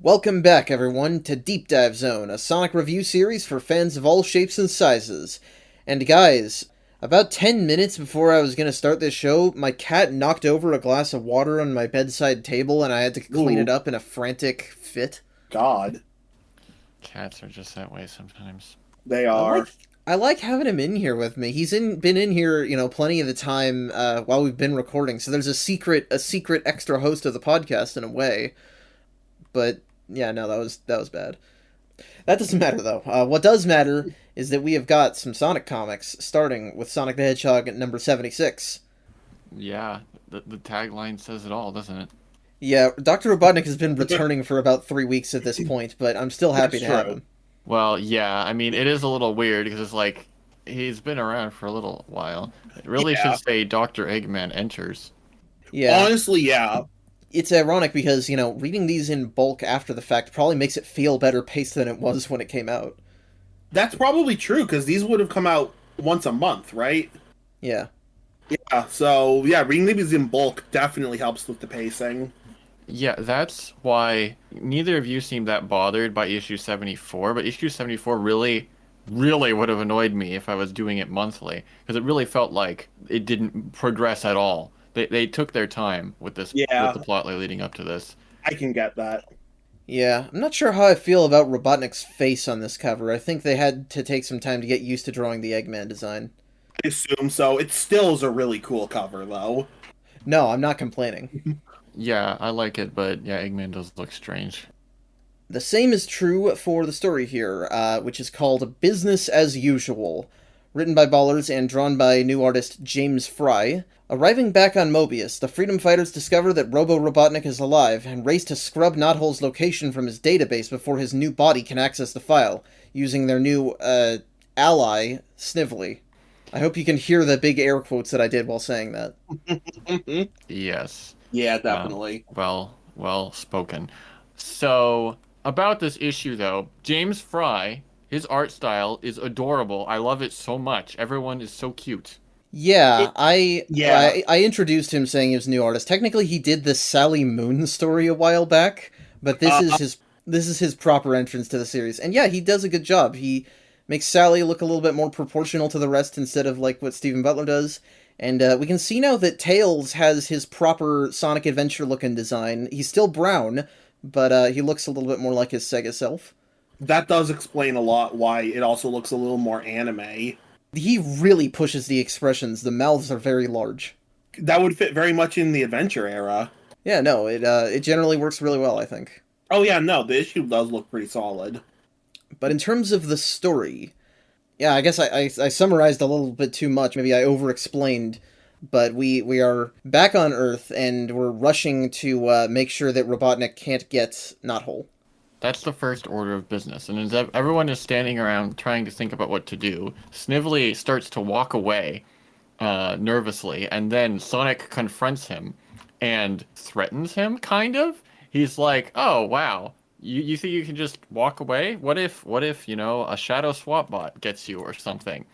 Welcome back, everyone, to Deep Dive Zone, a Sonic review series for fans of all shapes and sizes. And guys, about 10 minutes before I was going to start this show, my cat knocked over a glass of water on my bedside table and I had to clean it Ooh, up in a frantic fit. God, Cats are just that way sometimes. they I are. like I like having him in here with me. Been in here, plenty of the time while we've been recording. So there's a secret extra host of the podcast in a way. But yeah, no, that was bad. That doesn't matter, though. What does matter is that we have got some Sonic comics, starting with Sonic the Hedgehog at number 76. Yeah, the tagline says it all, doesn't it? Yeah, Dr. Robotnik has been returning for about 3 weeks at this point, but I'm still happy That's to have true. him. Well, yeah, I mean, it is a little weird because it's like he's been around for a little while. It really should Yeah, say Dr. Eggman enters. Yeah, honestly, yeah. it's ironic because, reading these in bulk after the fact probably makes it feel better paced than it was when it came out. That's probably true because these would have come out once a month, right? Yeah. Yeah, so yeah, reading these in bulk definitely helps with the pacing. Yeah, that's why neither of you seemed that bothered by issue 74, but issue 74 really would have annoyed me if I was doing it monthly because it really felt like it didn't progress at all. They took their time with this with Yeah, the plot leading up to this. I can get that. Yeah, I'm not sure how I feel about Robotnik's face on this cover. I think they had to take some time to get used to drawing the Eggman design. I assume so. It still is a really cool cover, though. No, I'm not complaining. Yeah, I like it, but yeah, Eggman does look strange. The same is true for the story here, which is called Business as Usual. Written by Ballers and drawn by new artist James Fry. Arriving back on Mobius, the Freedom Fighters discover that Robo Robotnik is alive and race to scrub Knothole's location from his database before his new body can access the file, using their new, ally, Snively. I hope you can hear the big air quotes that I did while saying that. Yes. Yeah, Um, definitely. well spoken. So, about this issue though, James Fry, his art style is adorable. I love it so much. Everyone is so cute. Yeah, It, I, yeah, I I introduced him saying he was a new artist. Technically, he did the Sally Moon story a while back, but this is his proper entrance to the series. And yeah, he does a good job. He makes Sally look a little bit more proportional to the rest instead of like what Stephen Butler does. And we can see now that Tails has his proper Sonic Adventure looking design. He's still brown, but he looks a little bit more like his Sega self. that does explain a lot why it also looks a little more anime. He really pushes the expressions. The mouths are very large. That would fit very much in the adventure era. Yeah, no, it generally works really well, I think. Oh yeah, no, the issue does look pretty solid. But in terms of the story, yeah, I guess I summarized a little bit too much. Maybe I over-explained. But we are back on Earth, and we're rushing to make sure that Robotnik can't get Knothole. That's the first order of business. And as everyone is standing around trying to think about what to do, Snively starts to walk away nervously, and then Sonic confronts him and threatens him, kind of. He's like, "Oh, wow. You think you can just walk away? What if, a shadow swap bot gets you or something?"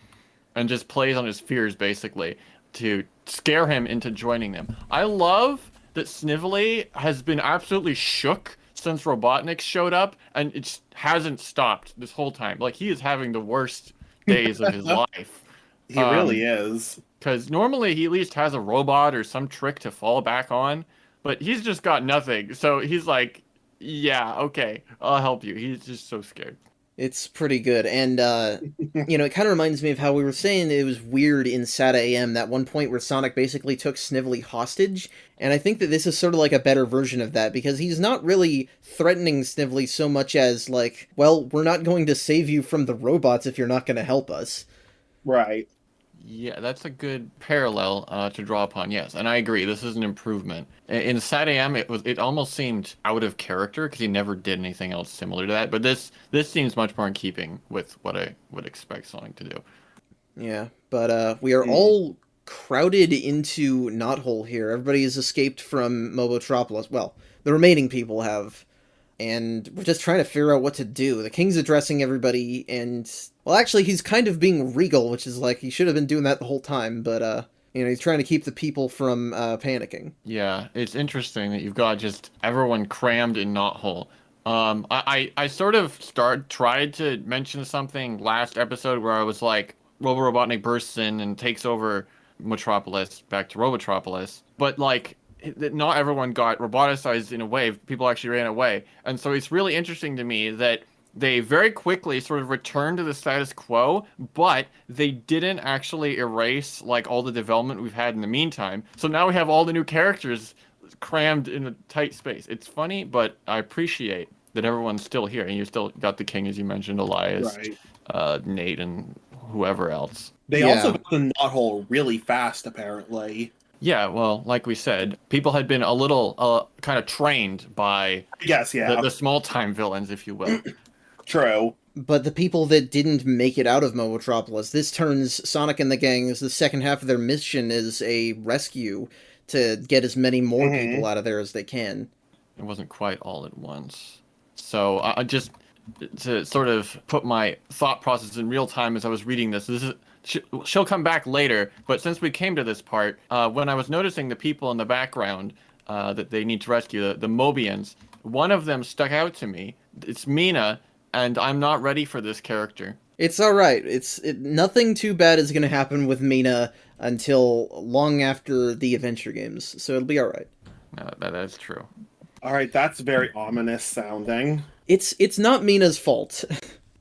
And just plays on his fears basically to scare him into joining them. I love that Snively has been absolutely shook since Robotnik showed up, and it just hasn't stopped this whole time. Like he is having the worst days of his life. He really Um, is. because normally he at least has a robot or some trick to fall back on, but he's just got nothing. So he's like, "Yeah, okay, I'll help you." He's just so scared. It's pretty good, and it kind of reminds me of how we were saying it was weird in SATA AM, that one point where Sonic basically took Snively hostage, and I think that this is sort of like a better version of that, because he's not really threatening Snively so much as, like, well, we're not going to save you from the robots if you're not going to help us. Right. Yeah, that's a good parallel to draw upon. Yes, and I agree. This is an improvement. In Sat AM, it almost seemed out of character because he never did anything else similar to that. But this seems much more in keeping with what I would expect Sonic to do. Yeah, but we are Mm. all crowded into Knothole here. Everybody has escaped from Mobotropolis. Well, the remaining people have, and we're just trying to figure out what to do. The king's addressing everybody, and well, actually, he's kind of being regal, which is like he should have been doing that the whole time. But he's trying to keep the people from panicking. Yeah, it's interesting that you've got just everyone crammed in Knothole. I sort of tried to mention something last episode where I was like, Robo Robotnik bursts in and takes over Metropolis back to Robotropolis, but like not everyone got roboticized in a wave. People actually ran away, and so it's really interesting to me that they very quickly sort of returned to the status quo, but they didn't actually erase like all the development we've had in the meantime. So now we have all the new characters crammed in a tight space. It's funny, but I appreciate that everyone's still here, and you still got the king, as you mentioned, Elias, Right. Nate, and whoever else. They Yeah. also got the knothole really fast, apparently. Yeah, well, like we said, people had been a little kind of trained by Yes, yeah. the small-time villains, if you will. True. But the people that didn't make it out of Mobotropolis, this turns Sonic and the gang as the second half of their mission is a rescue to get as many more Mhm. people out of there as they can. It wasn't quite all at once. So I just to sort of put my thought process in real time as I was reading this. This is she'll come back later, but since we came to this part, when I was noticing the people in the background that they need to rescue, the Mobians, one of them stuck out to me. It's Mina, and I'm not ready for this character. It's alright. Nothing too bad is going to happen with Mina until long after the adventure games, so it'll be alright. No, that's true. All right, that's very ominous sounding. It's not Mina's fault.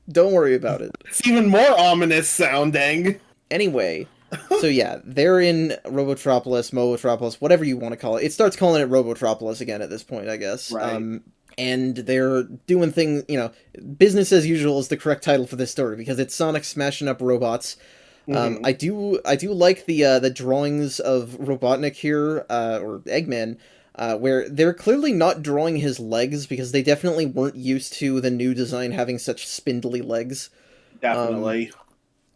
Don't worry about it. It's even more ominous sounding. Anyway, so yeah, they're in Robotropolis, Mobotropolis, whatever you want to call it. It starts calling it Robotropolis again at this point, I guess. Right. And they're doing things, business as usual is the correct title for this story because it's Sonic smashing up robots. Mhm. I do like the drawings of Robotnik here, or Eggman, where they're clearly not drawing his legs because they definitely weren't used to the new design having such spindly legs. Definitely.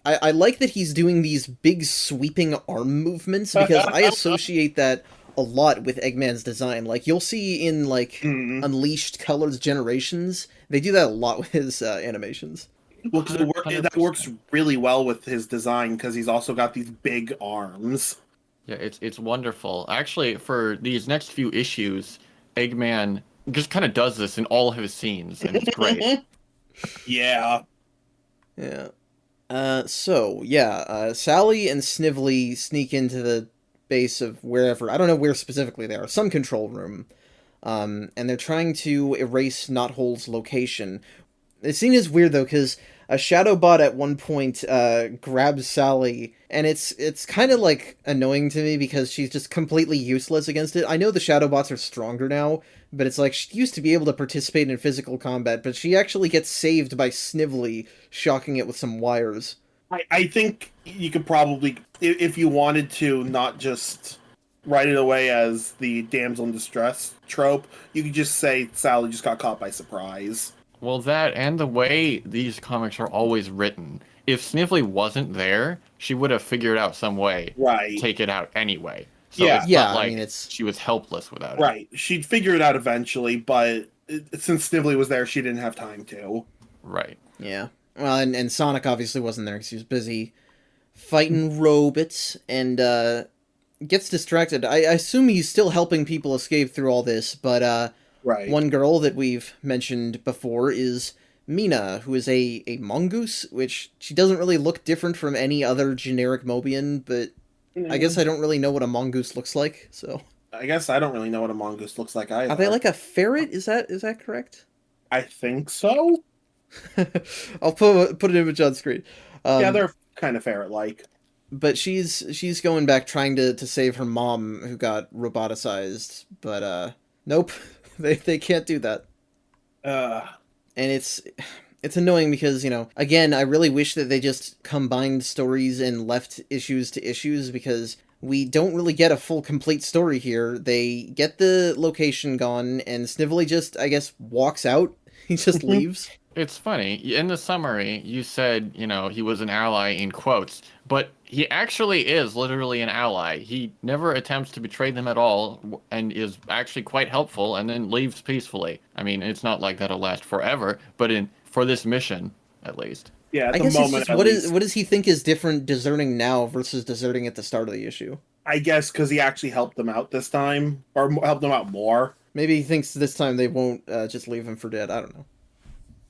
I like that he's doing these big sweeping arm movements because I associate that a lot with Eggman's design. Like you'll see in like Mhm. Unleashed Colors Generations, they do that a lot with his animations. Well, because that works really well with his design because he's also got these big arms. Yeah, it's wonderful. Actually, for these next few issues, Eggman just kind of does this in all of his scenes, and it's great. Yeah. Yeah. Sally and Snively sneak into the base of wherever, I don't know where specifically they are, some control room. And they're trying to erase Knothole's location. The scene is weird though, because a shadow bot at one point grabs Sally, and it's kind of like annoying to me because she's just completely useless against it. I know the shadow bots are stronger now, but it's like she used to be able to participate in physical combat, but she actually gets saved by Snively shocking it with some wires. I think you could probably, if you wanted to, not just write it away as the damsel in distress trope, you could just say Sally just got caught by surprise. Well, that and the way these comics are always written. If Snively wasn't there, she would have figured out some way Right. to take it out anyway. So Yeah. it's Yeah, not I like mean, it's- she was helpless without it. Right. She'd figure it out eventually, but since Snively was there, she didn't have time to. Right. Yeah. Well, and Sonic obviously wasn't there because he was busy fighting robots and gets distracted. I assume he's still helping people escape through all this, but Right. one girl that we've mentioned before is Mina, who is a mongoose, which she doesn't really look different from any other generic Mobian, but I guess I don't really know what a mongoose looks like, so... I guess I don't really know what a mongoose looks like either. Are they like a ferret? Is that correct? I think so. I'll put an image on screen. Yeah, they're kind of ferret-like. But she's going back trying to save her mom who got roboticized, but nope, they can't do that. Uh, And it's annoying because, again, I really wish that they just combined stories and left issues to issues because we don't really get a full complete story here. They get the location gone and Snively just, I guess, walks out. He just leaves. It's funny. In the summary, you said, he was an ally in quotes, but he actually is literally an ally. He never attempts to betray them at all and is actually quite helpful and then leaves peacefully. I mean, it's not like that'll last forever, but for this mission, at least. yeah, at I the guess it's moment, just, at what least. does he think is different deserting now versus deserting at the start of the issue? I guess because he actually helped them out this time, or helped them out more. Maybe he thinks this time they won't just leave him for dead. I don't know.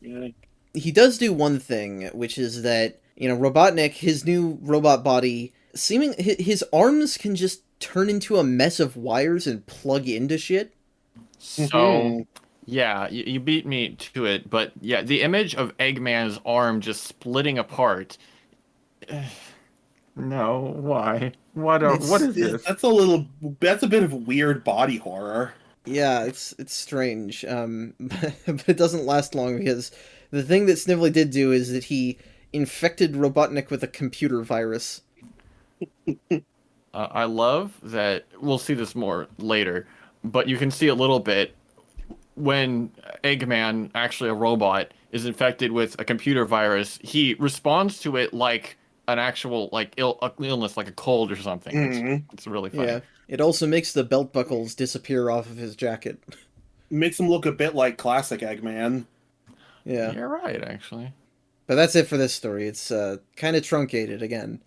Yeah. He does do one thing, which is that, Robotnik, his new robot body, his arms can just turn into a mess of wires and plug into shit. So, yeah, you beat me to it, but yeah, the image of Eggman's arm just splitting apart. No, why? What is this? That's a bit of weird body horror. Yeah, it's strange, but it doesn't last long because the thing that Snively did do is that he infected Robotnik with a computer virus. I love that. We'll see this more later, but you can see a little bit when Eggman, actually a robot, is infected with a computer virus. He responds to it like an actual illness, like a cold or something. It's really funny. Yeah, it also makes the belt buckles disappear off of his jacket. Makes him look a bit like classic Eggman. Yeah, You're right, actually. but that's it for this story. It's kind of truncated again.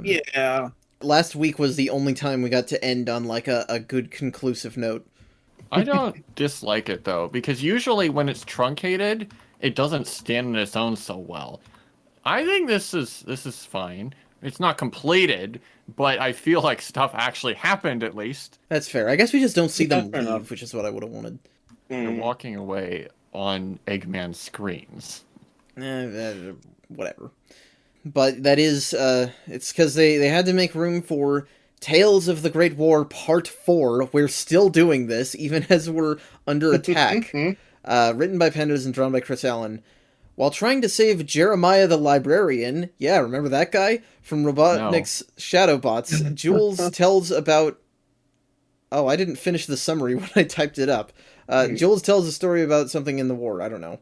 Yeah. Last week was the only time we got to end on like a good conclusive note. I don't dislike it though, because usually when it's truncated, it doesn't stand on its own so well. I think this is fine. It's not completed, but I feel like stuff actually happened at least. That's fair. I guess we just don't see them fair leave, enough. which is what I would have wanted. They're walking away on Eggman screens. Whatever. But that is, it's because they had to make room for Tales of the Great War Part 4. We're still doing this, even as we're under attack. Written by Penders and drawn by Chris Allen. While trying to save Jeremiah the Librarian, yeah, remember that guy? From Robotnik's Shadowbots, Jules tells about... Oh, I didn't finish the summary when I typed it up. Jules tells a story about something in the war, I don't know.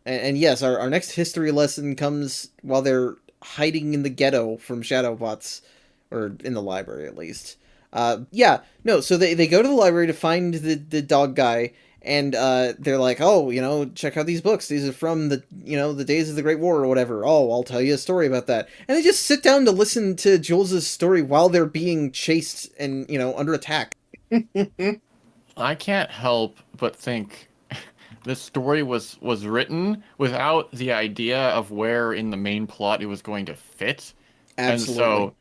And yes, our next history lesson comes while they're hiding in the ghetto from Shadowbots, or in the library at least. So they go to the library to find the dog guy, and they're like, oh, check out these books. These are from the days of the Great War or whatever. Oh, I'll tell you a story about that. And they just sit down to listen to Jules' story while they're being chased and, under attack. I can't help but think this story was written without the idea of where in the main plot it was going to fit. Absolutely. And so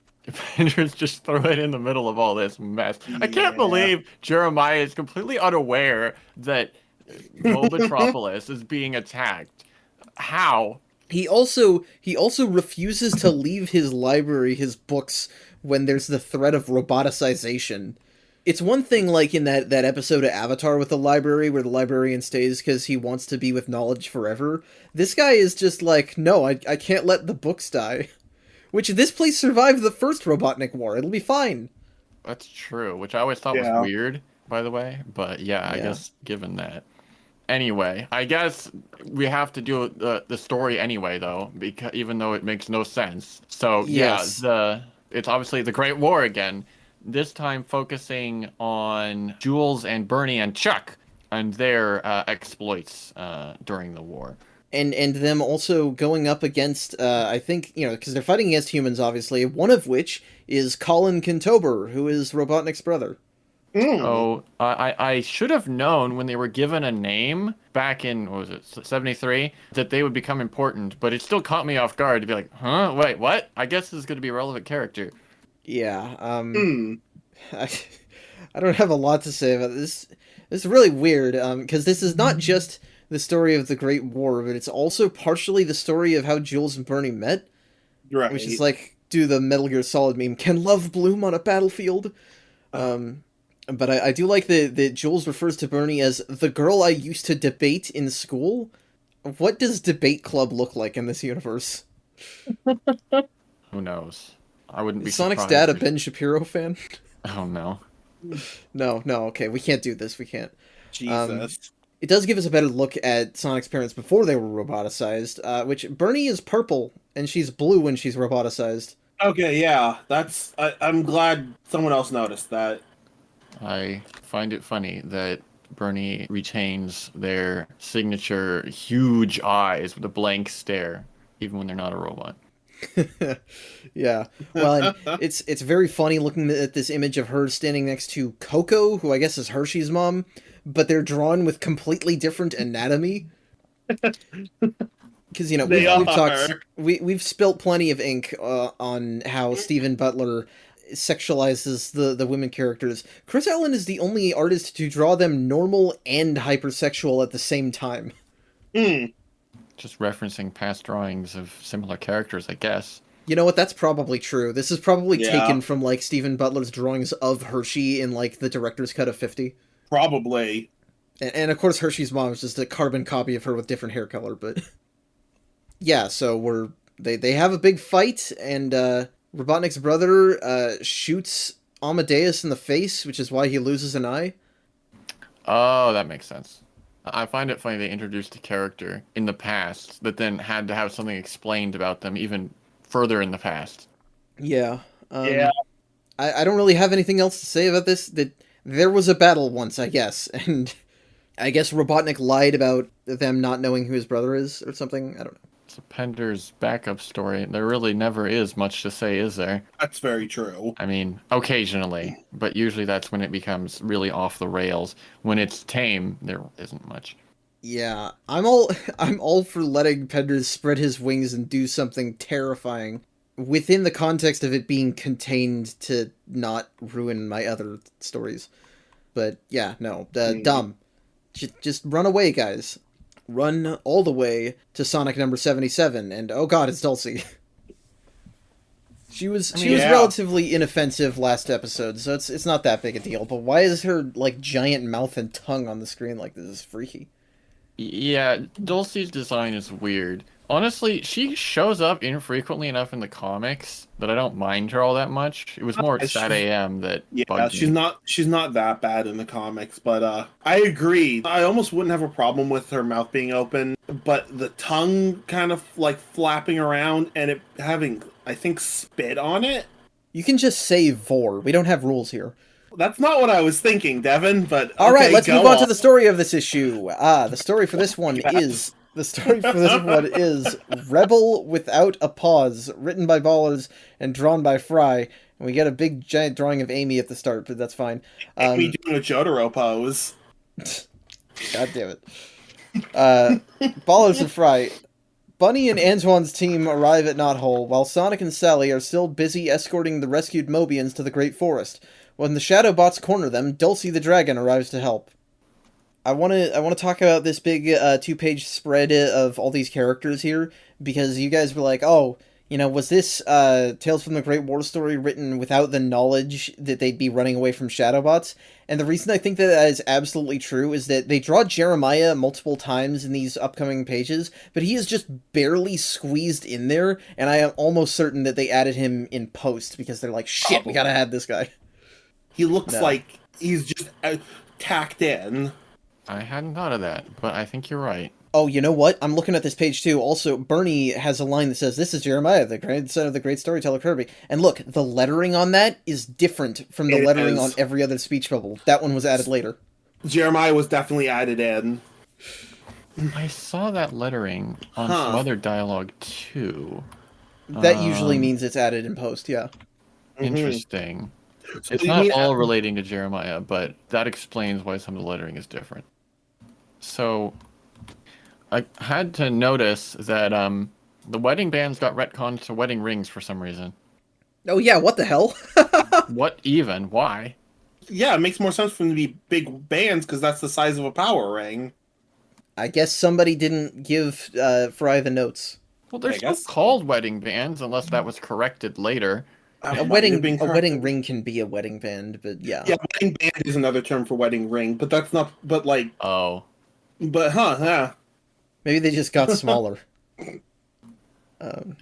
Penders just threw it in the middle of all this mess. I can't believe Jeremiah is completely unaware that Mobatropolis is being attacked. How? He also refuses to leave his library, his books, when there's the threat of roboticization. It's one thing like in that episode of Avatar with the library where the librarian stays because he wants to be with knowledge forever. This guy is just like, no, I can't let the books die. Which, this place survived the first Robotnik War. It'll be fine. That's true, which I always thought was weird, by the way. But yeah, I guess given that. Anyway, I guess we have to do the story anyway, though, because even though it makes no sense. So yes. It's obviously the Great War again. This time focusing on Jules and Bernie and Chuck and their exploits during the war. And them also going up against, I think, because they're fighting against humans, obviously, one of which is Colin Kintober, who is Robotnik's brother. Oh, I should have known when they were given a name back in, what was it, 73, that they would become important, but it still caught me off guard to be like, huh, wait, what? I guess this is going to be a relevant character. Yeah, I don't have a lot to say about this. This is really weird, because this is not just the story of the Great War, but it's also partially the story of how Jules and Bernie met. Right. Which is like, do the Metal Gear Solid meme, can love bloom on a battlefield? But I do like that Jules refers to Bernie as the girl I used to debate in school. What does debate club look like in this universe? Who knows? I wouldn't be Sonic's surprised. dad a Ben Shapiro fan? Oh, no. No, okay, we can't do this, we can't. Jesus. It does give us a better look at Sonic's parents before they were roboticized, which Bernie is purple, and she's blue when she's roboticized. Okay, yeah, I'm glad someone else noticed that. I find it funny that Bernie retains their signature huge eyes with a blank stare, even when they're not a robot. Yeah, well, and it's very funny looking at this image of her standing next to Coco, who I guess is Hershey's mom, but they're drawn with completely different anatomy. Because, They we've talked, are. we've spilt plenty of ink on how Stephen Butler sexualizes the women characters. Chris Allen is the only artist to draw them normal and hypersexual at the same time. Mm. Just referencing past drawings of similar characters, I guess. You know what? That's probably true. This is probably Yeah. taken from, like, Stephen Butler's drawings of Hershey in, like, the director's cut of 50. Probably. And of course, Hershey's mom is just a carbon copy of her with different hair color, but... yeah, so they have a big fight, and Robotnik's brother shoots Amadeus in the face, which is why he loses an eye. Oh, that makes sense. I find it funny they introduced a character in the past that then had to have something explained about them even further in the past. Yeah. Yeah. I don't really have anything else to say about this. That there was a battle once, I guess, and I guess Robotnik lied about them not knowing who his brother is or something. I don't know. It's a Pender's backup story. There really never is much to say, is there? That's very true. I mean, occasionally, but usually that's when it becomes really off the rails. When it's tame, there isn't much. Yeah, I'm all for letting Penders spread his wings and do something terrifying within the context of it being contained to not ruin my other stories. But yeah, no, dumb. Just run away, guys. Run all the way to Sonic number 77, and oh god, it's Dulcie. She was relatively inoffensive last episode, so it's not that big a deal. But why is her like giant mouth and tongue on the screen like this? Is freaky. Yeah, Dulcie's design is weird. Honestly, she shows up infrequently enough in the comics that I don't mind her all that much. It was more Sad AM that bugged me. She's not that bad in the comics, but I agree. I almost wouldn't have a problem with her mouth being open, but the tongue kind of like flapping around and it having, I think, spit on it. You can just say vor. We don't have rules here. That's not what I was thinking, Devin, but all right, okay, let's move on to the story of this issue. The story for this one is Rebel Without a Pause, written by Ballers and drawn by Fry. And we get a big giant drawing of Amy at the start, but that's fine. Amy doing a Jotaro pose. God damn it. Ballers and Fry. Bunny and Antoine's team arrive at Knothole, while Sonic and Sally are still busy escorting the rescued Mobians to the Great Forest. When the Shadowbots corner them, Dulcie the Dragon arrives to help. I want to talk about this big 2-page spread of all these characters here, because you guys were like, oh, was this Tales from the Great War story written without the knowledge that they'd be running away from Shadowbots? And the reason I think that is absolutely true is that they draw Jeremiah multiple times in these upcoming pages, but he is just barely squeezed in there, and I am almost certain that they added him in post, because they're like, shit, we gotta add this guy. He looks like he's just tacked in. I hadn't thought of that, but I think you're right. Oh, you know what? I'm looking at this page too. Also, Bernie has a line that says, "This is Jeremiah, the grandson of the great storyteller Kirby." And look, the lettering on that is different from the lettering on every other speech bubble. That one was added later. Jeremiah was definitely added in. I saw that lettering on some other dialogue too. That usually means it's added in post, yeah. Interesting. So it's not all relating to Jeremiah, but that explains why some of the lettering is different. So, I had to notice that the wedding bands got retconned to wedding rings for some reason. Oh yeah, what the hell? What even? Why? Yeah, it makes more sense for them to be big bands because that's the size of a power ring. I guess somebody didn't give Fry the notes. Well, they're still called wedding bands, unless that was corrected later. A wedding ring can be a wedding band, but yeah. Yeah, wedding band is another term for wedding ring, but that's not. But like. Oh. But yeah. Maybe they just got smaller. The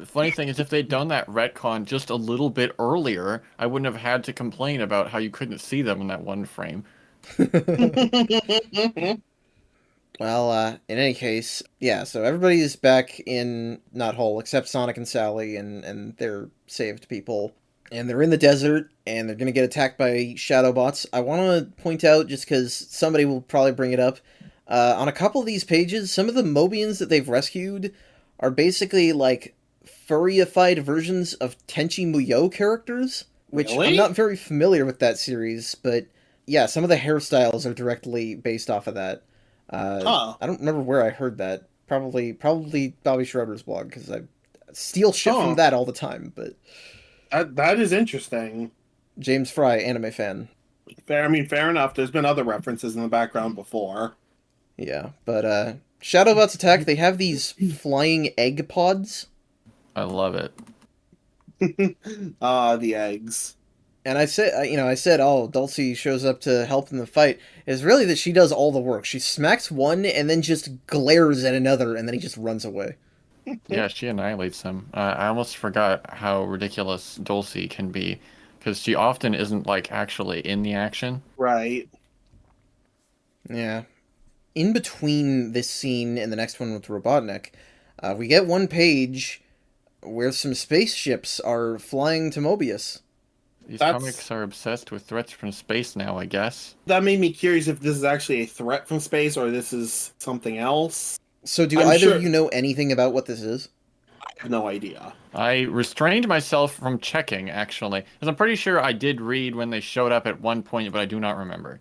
funny thing is, if they'd done that retcon just a little bit earlier, I wouldn't have had to complain about how you couldn't see them in that one frame. Well, in any case, yeah, so everybody's back in Knothole except Sonic and Sally, and they're saved people. And they're in the desert, and they're going to get attacked by Shadowbots. I want to point out, just because somebody will probably bring it up, on a couple of these pages, some of the Mobians that they've rescued are basically, like, furryified versions of Tenchi Muyo characters, which I'm not very familiar with that series, but yeah, some of the hairstyles are directly based off of that. Huh. I don't remember where I heard that. Probably Bobby Schroeder's blog because I steal shit from Huh. that all the time. But That is interesting. James Fry, anime fan. Fair. I mean, fair enough. There's been other references in the background before. Yeah, but Shadowbots attack. They have these flying egg pods, I love it. The eggs. and I said, oh, Dulcie shows up to help in the fight. It's really that she does all the work. She smacks one and then just glares at another, and then he just runs away. Yeah, she annihilates him. I almost forgot how ridiculous Dulcie can be, because she often isn't like actually in the action. Right. Yeah. In between this scene and the next one with Robotnik, we get one page where some spaceships are flying to Mobius. These That's- comics are obsessed with threats from space now, I guess. That made me curious if this is actually a threat from space or this is something else. So do I'm either sure- of you know anything about what this is? I have no idea. I restrained myself from checking, actually, because I'm pretty sure I did read when they showed up at one point, but I do not remember.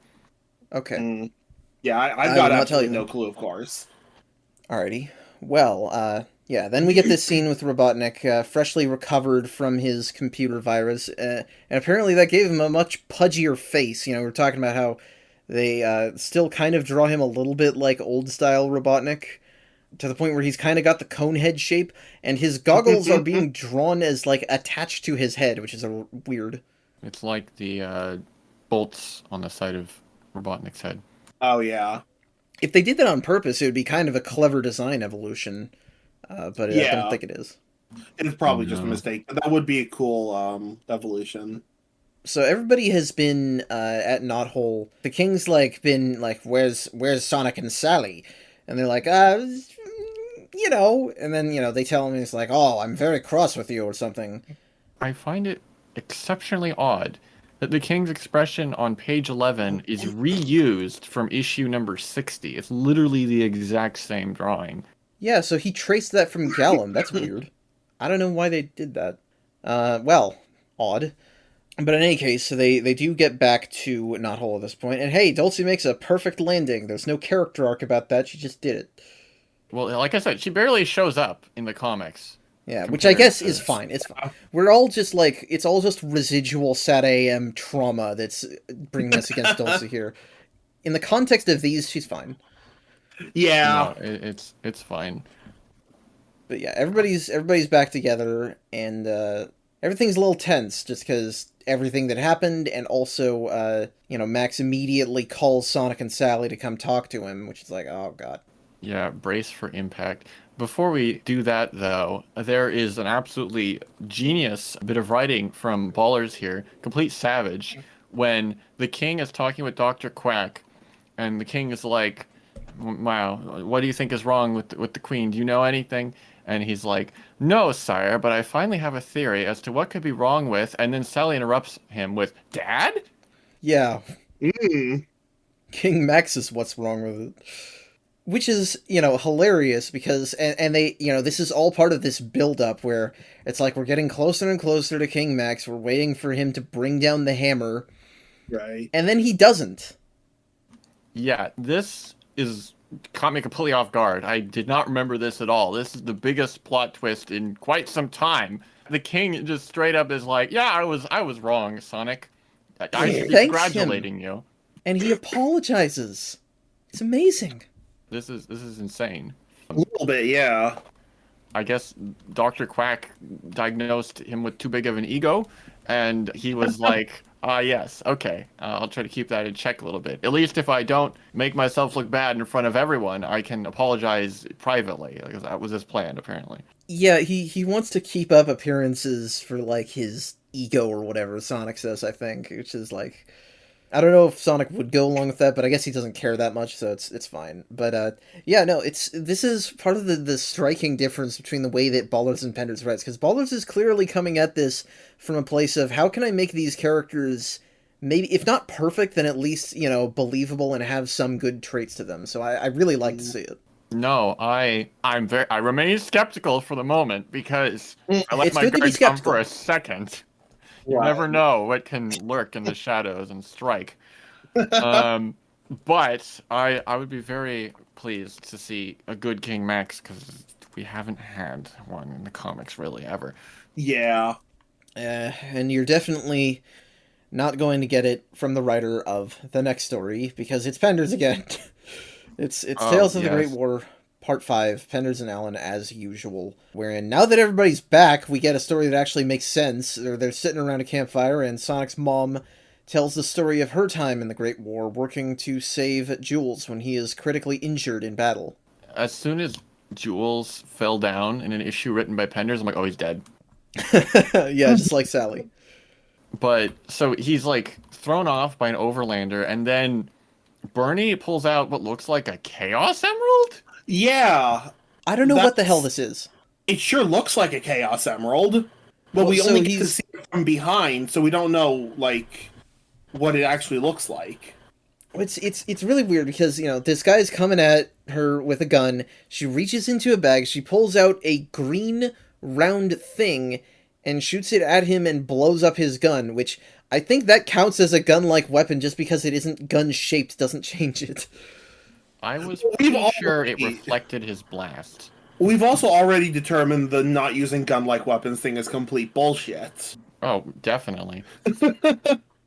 Okay. Mm. Yeah, I've I got will not tell absolutely you. no clue, of course. Alrighty. Well, yeah, then we get this scene with Robotnik, freshly recovered from his computer virus, and apparently that gave him a much pudgier face. You know, we were talking about how they still kind of draw him a little bit like old-style Robotnik, to the point where he's kind of got the cone head shape, and his goggles are being drawn as, like, attached to his head, which is weird. It's like the bolts on the side of Robotnik's head. Oh, yeah. If they did that on purpose, it would be kind of a clever design evolution, but I Yeah. don't think it is. It's probably just a No. mistake, but that would be a cool evolution. So everybody has been at Knothole. The King's been like, "Where's Sonic and Sally?" And they're like, you know. And then they tell him he's like, "Oh, I'm very cross with you" or something. I find it exceptionally odd that the King's expression on page 11 is reused from issue number 60. It's literally the exact same drawing. Yeah, so he traced that from Gallum. That's weird. I don't know why they did that. Well, odd. But in any case, they do get back to Knothole at this point, and hey, Dulcie makes a perfect landing. There's no character arc about that. She just did it. Well, like I said, she barely shows up in the comics. Yeah, which I compared guess to is this. fine. It's fine. We're all just it's all just residual Sat AM trauma that's bringing us against Dulcie here. In the context of these, she's fine. Yeah. No, it's fine. But yeah, everybody's back together, and everything's a little tense just because everything that happened, and also Max immediately calls Sonic and Sally to come talk to him, which is like, oh god. Yeah, brace for impact. Before we do that, though, there is an absolutely genius bit of writing from Ballers here, complete savage, when the King is talking with Dr. Quack, and the King is like, wow, what do you think is wrong with the Queen? Do you know anything? And he's like, no, sire, but I finally have a theory as to what could be wrong with, and then Sally interrupts him with, Dad? Yeah, Mm. King Max is what's wrong with it. Which is, hilarious because, and they, this is all part of this build-up where it's like we're getting closer and closer to King Max, we're waiting for him to bring down the hammer, Right. and then he doesn't. Yeah, this caught me completely off guard. I did not remember this at all. This is the biggest plot twist in quite some time. The King just straight up is like, yeah, I was wrong, Sonic. I should be Thanks congratulating you. And he apologizes. It's amazing. This is insane. A little bit, yeah. I guess Dr. Quack diagnosed him with too big of an ego, and he was like, yes, okay, I'll try to keep that in check a little bit. At least if I don't make myself look bad in front of everyone, I can apologize privately, because that was his plan, apparently. Yeah, he wants to keep up appearances for, his ego or whatever Sonic says, I think, which is, I don't know if Sonic would go along with that, but I guess he doesn't care that much, so it's fine. But, yeah, no, this is part of the striking difference between the way that Ballers and Penders writes, because Ballers is clearly coming at this from a place of, how can I make these characters, maybe, if not perfect, then at least, believable and have some good traits to them, so I really like to see it. No, I remain skeptical for the moment, because I let It's my good to be guard down skeptical. for a second. You Right. never know what can lurk in the shadows and strike. But I would be very pleased to see a good King Max, because we haven't had one in the comics really ever. Yeah. And you're definitely not going to get it from the writer of the next story, because it's Penders again. It's Oh, Tales of the Great yes. War, Part 5, Penders and Allen as usual, wherein now that everybody's back, we get a story that actually makes sense. They're sitting around a campfire, and Sonic's mom tells the story of her time in the Great War, working to save Jules when he is critically injured in battle. As soon as Jules fell down in an issue written by Penders, I'm like, oh, he's dead. Yeah, just like Sally. But so he's like thrown off by an overlander, and then Bernie pulls out what looks like a Chaos Emerald? Yeah. I don't know what the That's- hell this is. It sure looks like a Chaos Emerald, but Well, we so only get to he's- see it from behind, so we don't know, like, what it actually looks like. It's really weird because, this guy's coming at her with a gun. She reaches into a bag, she pulls out a green round thing and shoots it at him and blows up his gun, which I think that counts as a gun-like weapon. Just because it isn't gun-shaped doesn't change it. I was We've pretty sure it already- reflected his blast. We've also already determined the not using gun-like weapons thing is complete bullshit. Oh, definitely.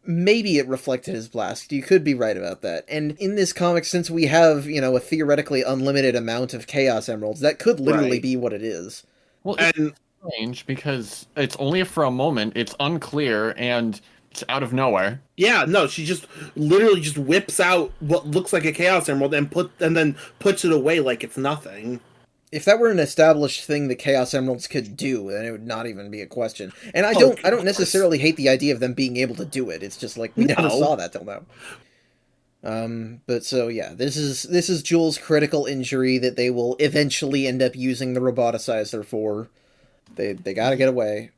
Maybe it reflected his blast. You could be right about that. And in this comic, since we have, a theoretically unlimited amount of Chaos Emeralds, that could literally Right. be what it is. Well, it's And strange because it's only for a moment, it's unclear, and it's out of nowhere. yeah, no, she just literally just whips out what looks like a Chaos Emerald and then puts it away like it's nothing. If that were an established thing that Chaos Emeralds could do, then it would not even be a question. And I Oh, don't of course. necessarily hate the idea of them being able to do it. It's just like we never No. saw that till now. But so yeah, this is Jules' critical injury that they will eventually end up using the roboticizer for. They got to get away.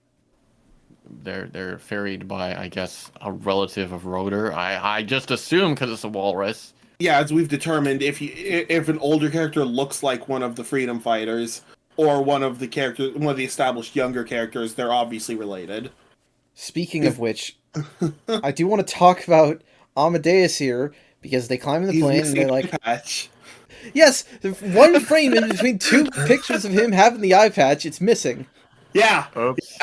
They're ferried by, I guess, a relative of Rotor. I just assume because it's a walrus. Yeah, as we've determined, if an older character looks like one of the freedom fighters or one of the established younger characters, they're obviously related. Speaking of which, I do want to talk about Amadeus here because they climb in the He's plane and missing they're an like, eye patch. yes, one frame in between two pictures of him having the eye patch, it's missing. Yeah, Oops.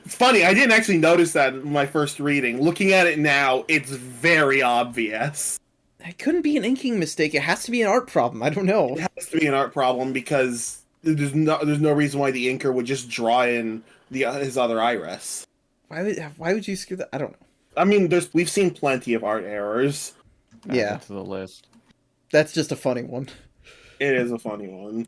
it's funny. I didn't actually notice that in my first reading. Looking at it now, it's very obvious. It couldn't be an inking mistake. It has to be an art problem. I don't know. It has to be an art problem because there's no reason why the inker would just draw in his other iris. Why would you screw that? I don't know. I mean, we've seen plenty of art errors. Add Yeah. it to the list. That's just a funny one. It is a funny one.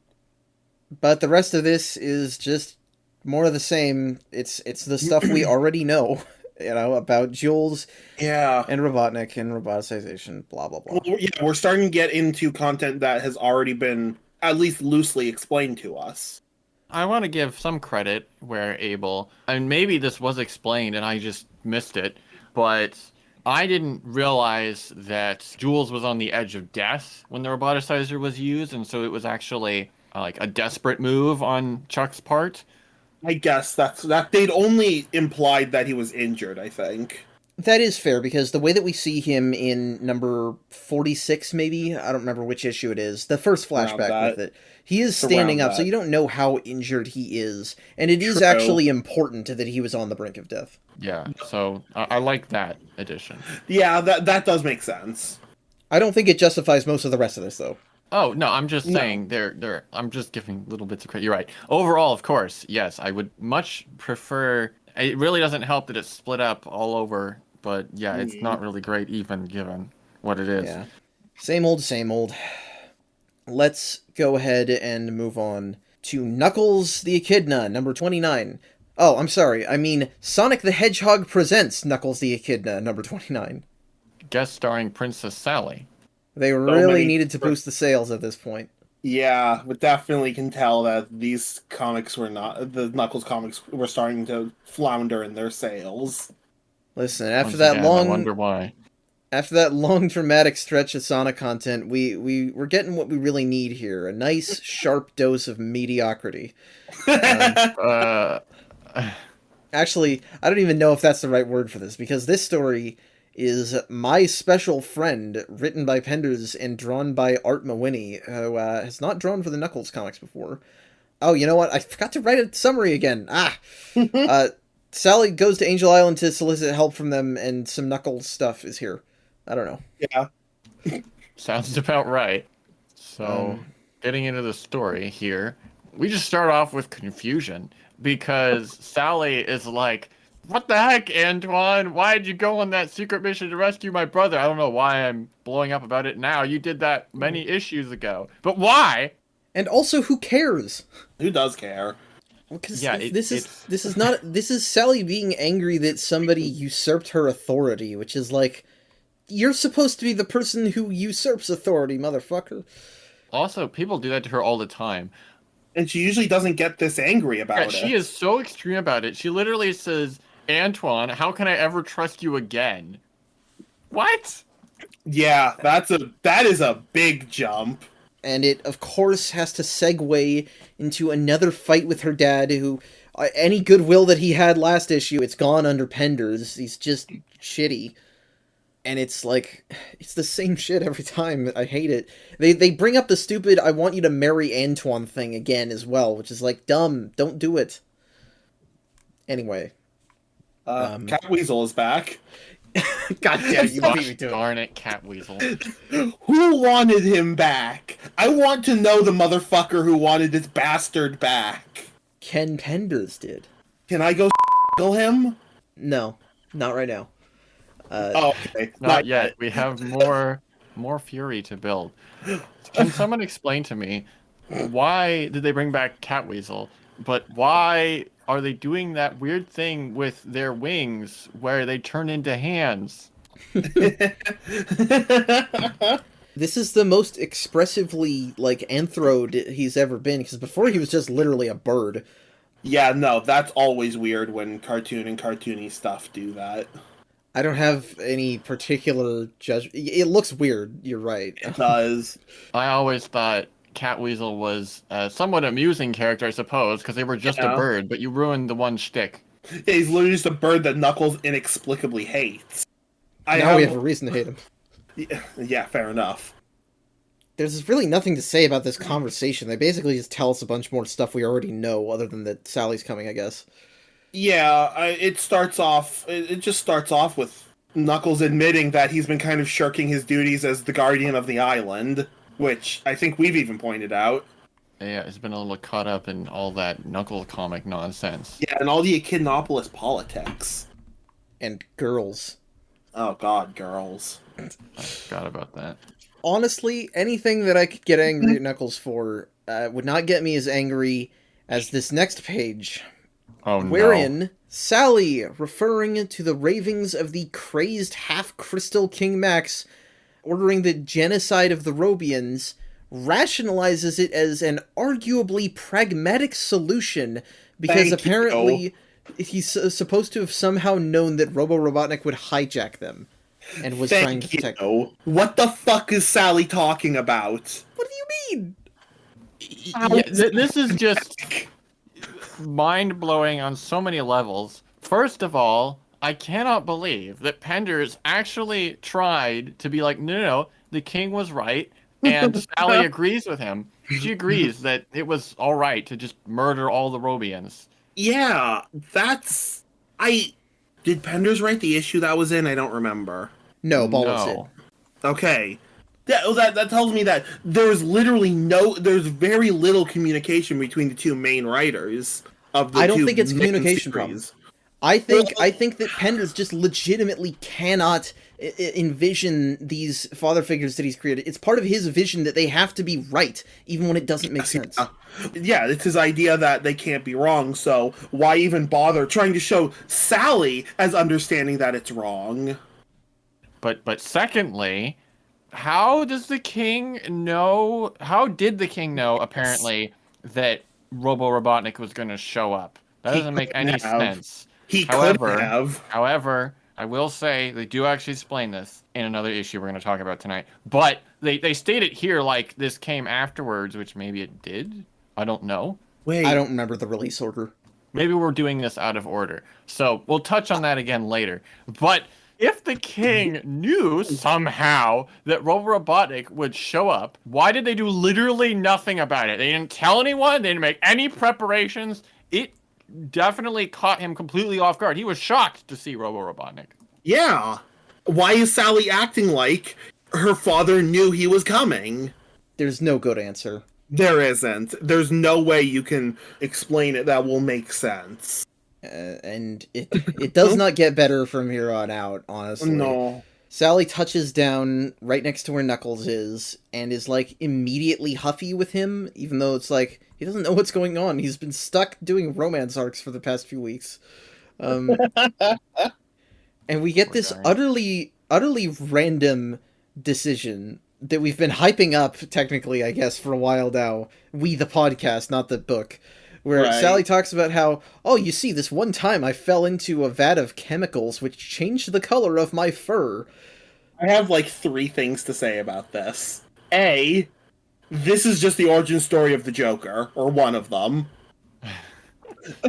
But the rest of this is just more of the same. It's the stuff we already know, about Jules Yeah. and Robotnik and roboticization, blah blah blah. Well, yeah, we're starting to get into content that has already been at least loosely explained to us. I want to give some credit where able, and maybe this was explained and I just missed it, but I didn't realize that Jules was on the edge of death when the roboticizer was used, and so it was actually like a desperate move on Chuck's part. I guess that they'd only implied that he was injured, I think. That is fair because the way that we see him in number 46, maybe, I don't remember which issue it is, the first Around flashback that. with it, he is It's around standing up, so that. you don't know how injured he is, and it is True. actually important that he was on the brink of death. Yeah, so I like that addition. Yeah, that does make sense. I don't think it justifies most of the rest of this, though. Oh, no, I'm just saying I'm just giving little bits of credit. You're right. Overall, of course, yes, I would much prefer. It really doesn't help that it's split up all over, but yeah, it's not really great even given what it is. Yeah. Same old, same old. Let's go ahead and move on to Knuckles the Echidna, number 29. Oh, I'm sorry. I mean, Sonic the Hedgehog presents Knuckles the Echidna, number 29. Guest starring Princess Sally. They really many- needed to boost the sales at this point. Yeah, but definitely can tell that these comics were not the Knuckles comics were starting to flounder in their sales. Listen, after Once that again, I wonder why. long dramatic stretch of Sonic content, we're getting what we really need here. A nice sharp dose of mediocrity. Uh, Actually, I don't even know if that's the right word for this, because this story is My Special Friend, written by Penders and drawn by Art Mawhinney, who has not drawn for the Knuckles comics before. Oh, you know what? I forgot to write a summary again. Sally goes to Angel Island to solicit help from them, and some Knuckles stuff is here. I don't know. Yeah. Sounds about right. So, getting into the story here, we just start off with confusion because Sally is like, "What the heck, Antoine? Why did you go on that secret mission to rescue my brother? I don't know why I'm blowing up about it now. You did that many issues ago. But why?" And also, who cares? Who does care? Because Yeah, this is Sally being angry that somebody usurped her authority, which is like, you're supposed to be the person who usurps authority, motherfucker. Also, people do that to her all the time. And she usually doesn't get this angry about it. She is so extreme about it. She literally says, "Antoine, how can I ever trust you again?" What? Yeah, that is a big jump. And it, of course, has to segue into another fight with her dad, who, any goodwill that he had last issue, it's gone under Penders. He's just shitty. And it's like, it's the same shit every time. I hate it. They bring up the stupid "I want you to marry Antoine" thing again as well, which is like, dumb. Don't do it. Anyway. Catweasel is back. God damn, you beat me to it. Darn it, Catweasel. Who wanted him back? I want to know the motherfucker who wanted this bastard back. Ken Penders did. Can I go kill him? No, not right now. Okay. Not yet. We have more fury to build. Can someone explain to me why did they bring back Catweasel? But why are they doing that weird thing with their wings where they turn into hands? This is the most expressively, like, anthroed he's ever been, because before he was just literally a bird. Yeah, no, that's always weird when cartoon and cartoony stuff do that. I don't have any particular judgment. It looks weird, you're right. It does. I always thought Catweasel was a somewhat amusing character, I suppose, because they were just a bird, but you ruined the one shtick. Yeah, he's literally just a bird that Knuckles inexplicably hates. Now we have a reason to hate him. Yeah, fair enough. There's really nothing to say about this conversation. They basically just tell us a bunch more stuff we already know, other than that Sally's coming, I guess. Yeah, it just starts off with Knuckles admitting that he's been kind of shirking his duties as the guardian of the island, which I think we've even pointed out. Yeah, he's been a little caught up in all that Knuckle comic nonsense. Yeah, and all the Echidnopolis politics. And girls. Oh god, girls. I forgot about that. Honestly, anything that I could get angry at Knuckles for would not get me as angry as this next page. Oh no. Wherein Sally, referring to the ravings of the crazed half-crystal King Max, ordering the genocide of the Robians, rationalizes it as an arguably pragmatic solution because apparently he's supposed to have somehow known that Robo-Robotnik would hijack them and was trying to protect them. What the fuck is Sally talking about? What do you mean? Yeah, this is just mind-blowing on so many levels. First of all, I cannot believe that Penders actually tried to be like, no, the king was right, and Sally agrees with him. She agrees that it was all right to just murder all the Robians. Yeah, did Penders write the issue that was in? I don't remember. No, Ballers did. Okay. That tells me that there's very little communication between the two main writers of the I don't two think it's main communication series. problems. I think that Penders just legitimately cannot envision these father figures that he's created. It's part of his vision that they have to be right, even when it doesn't make sense. Yeah, it's his idea that they can't be wrong, so why even bother trying to show Sally as understanding that it's wrong? But secondly, how did the king know, apparently, that Robo-Robotnik was going to show up? That doesn't make any sense. He could have. However, I will say they do actually explain this in another issue we're going to talk about tonight. But they state it here like this came afterwards, which maybe it did. I don't know. Wait. I don't remember the release order. Maybe we're doing this out of order. So we'll touch on that again later. But If the king knew somehow that Robotnik would show up, why did they do literally nothing about it? They didn't tell anyone. They didn't make any preparations. It definitely caught him completely off guard. He was shocked to see Robotnik. Yeah. Why is Sally acting like her father knew he was coming? There's no good answer. There isn't. There's no way you can explain it that will make sense. And it does not get better from here on out, honestly. No. Sally touches down right next to where Knuckles is, and is, like, immediately huffy with him, even though it's like, he doesn't know what's going on. He's been stuck doing romance arcs for the past few weeks. And we get this utterly random decision that we've been hyping up, technically, I guess, for a while now. We, the podcast, not the book. Where Right. Sally talks about how, oh, you see, this one time I fell into a vat of chemicals which changed the color of my fur. I have like 3 things to say about this. A, this is just the origin story of the Joker, or one of them.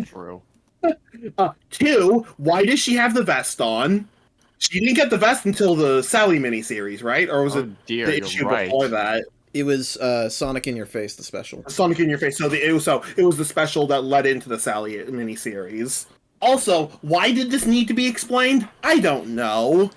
True. 2, why does she have the vest on? She didn't get the vest until the Sally miniseries, right? Or was Oh, it dear, the you're issue right. before that? It was Sonic in Your Face, the special. Sonic in Your Face. So it was the special that led into the Sally miniseries. Also, why did this need to be explained? I don't know.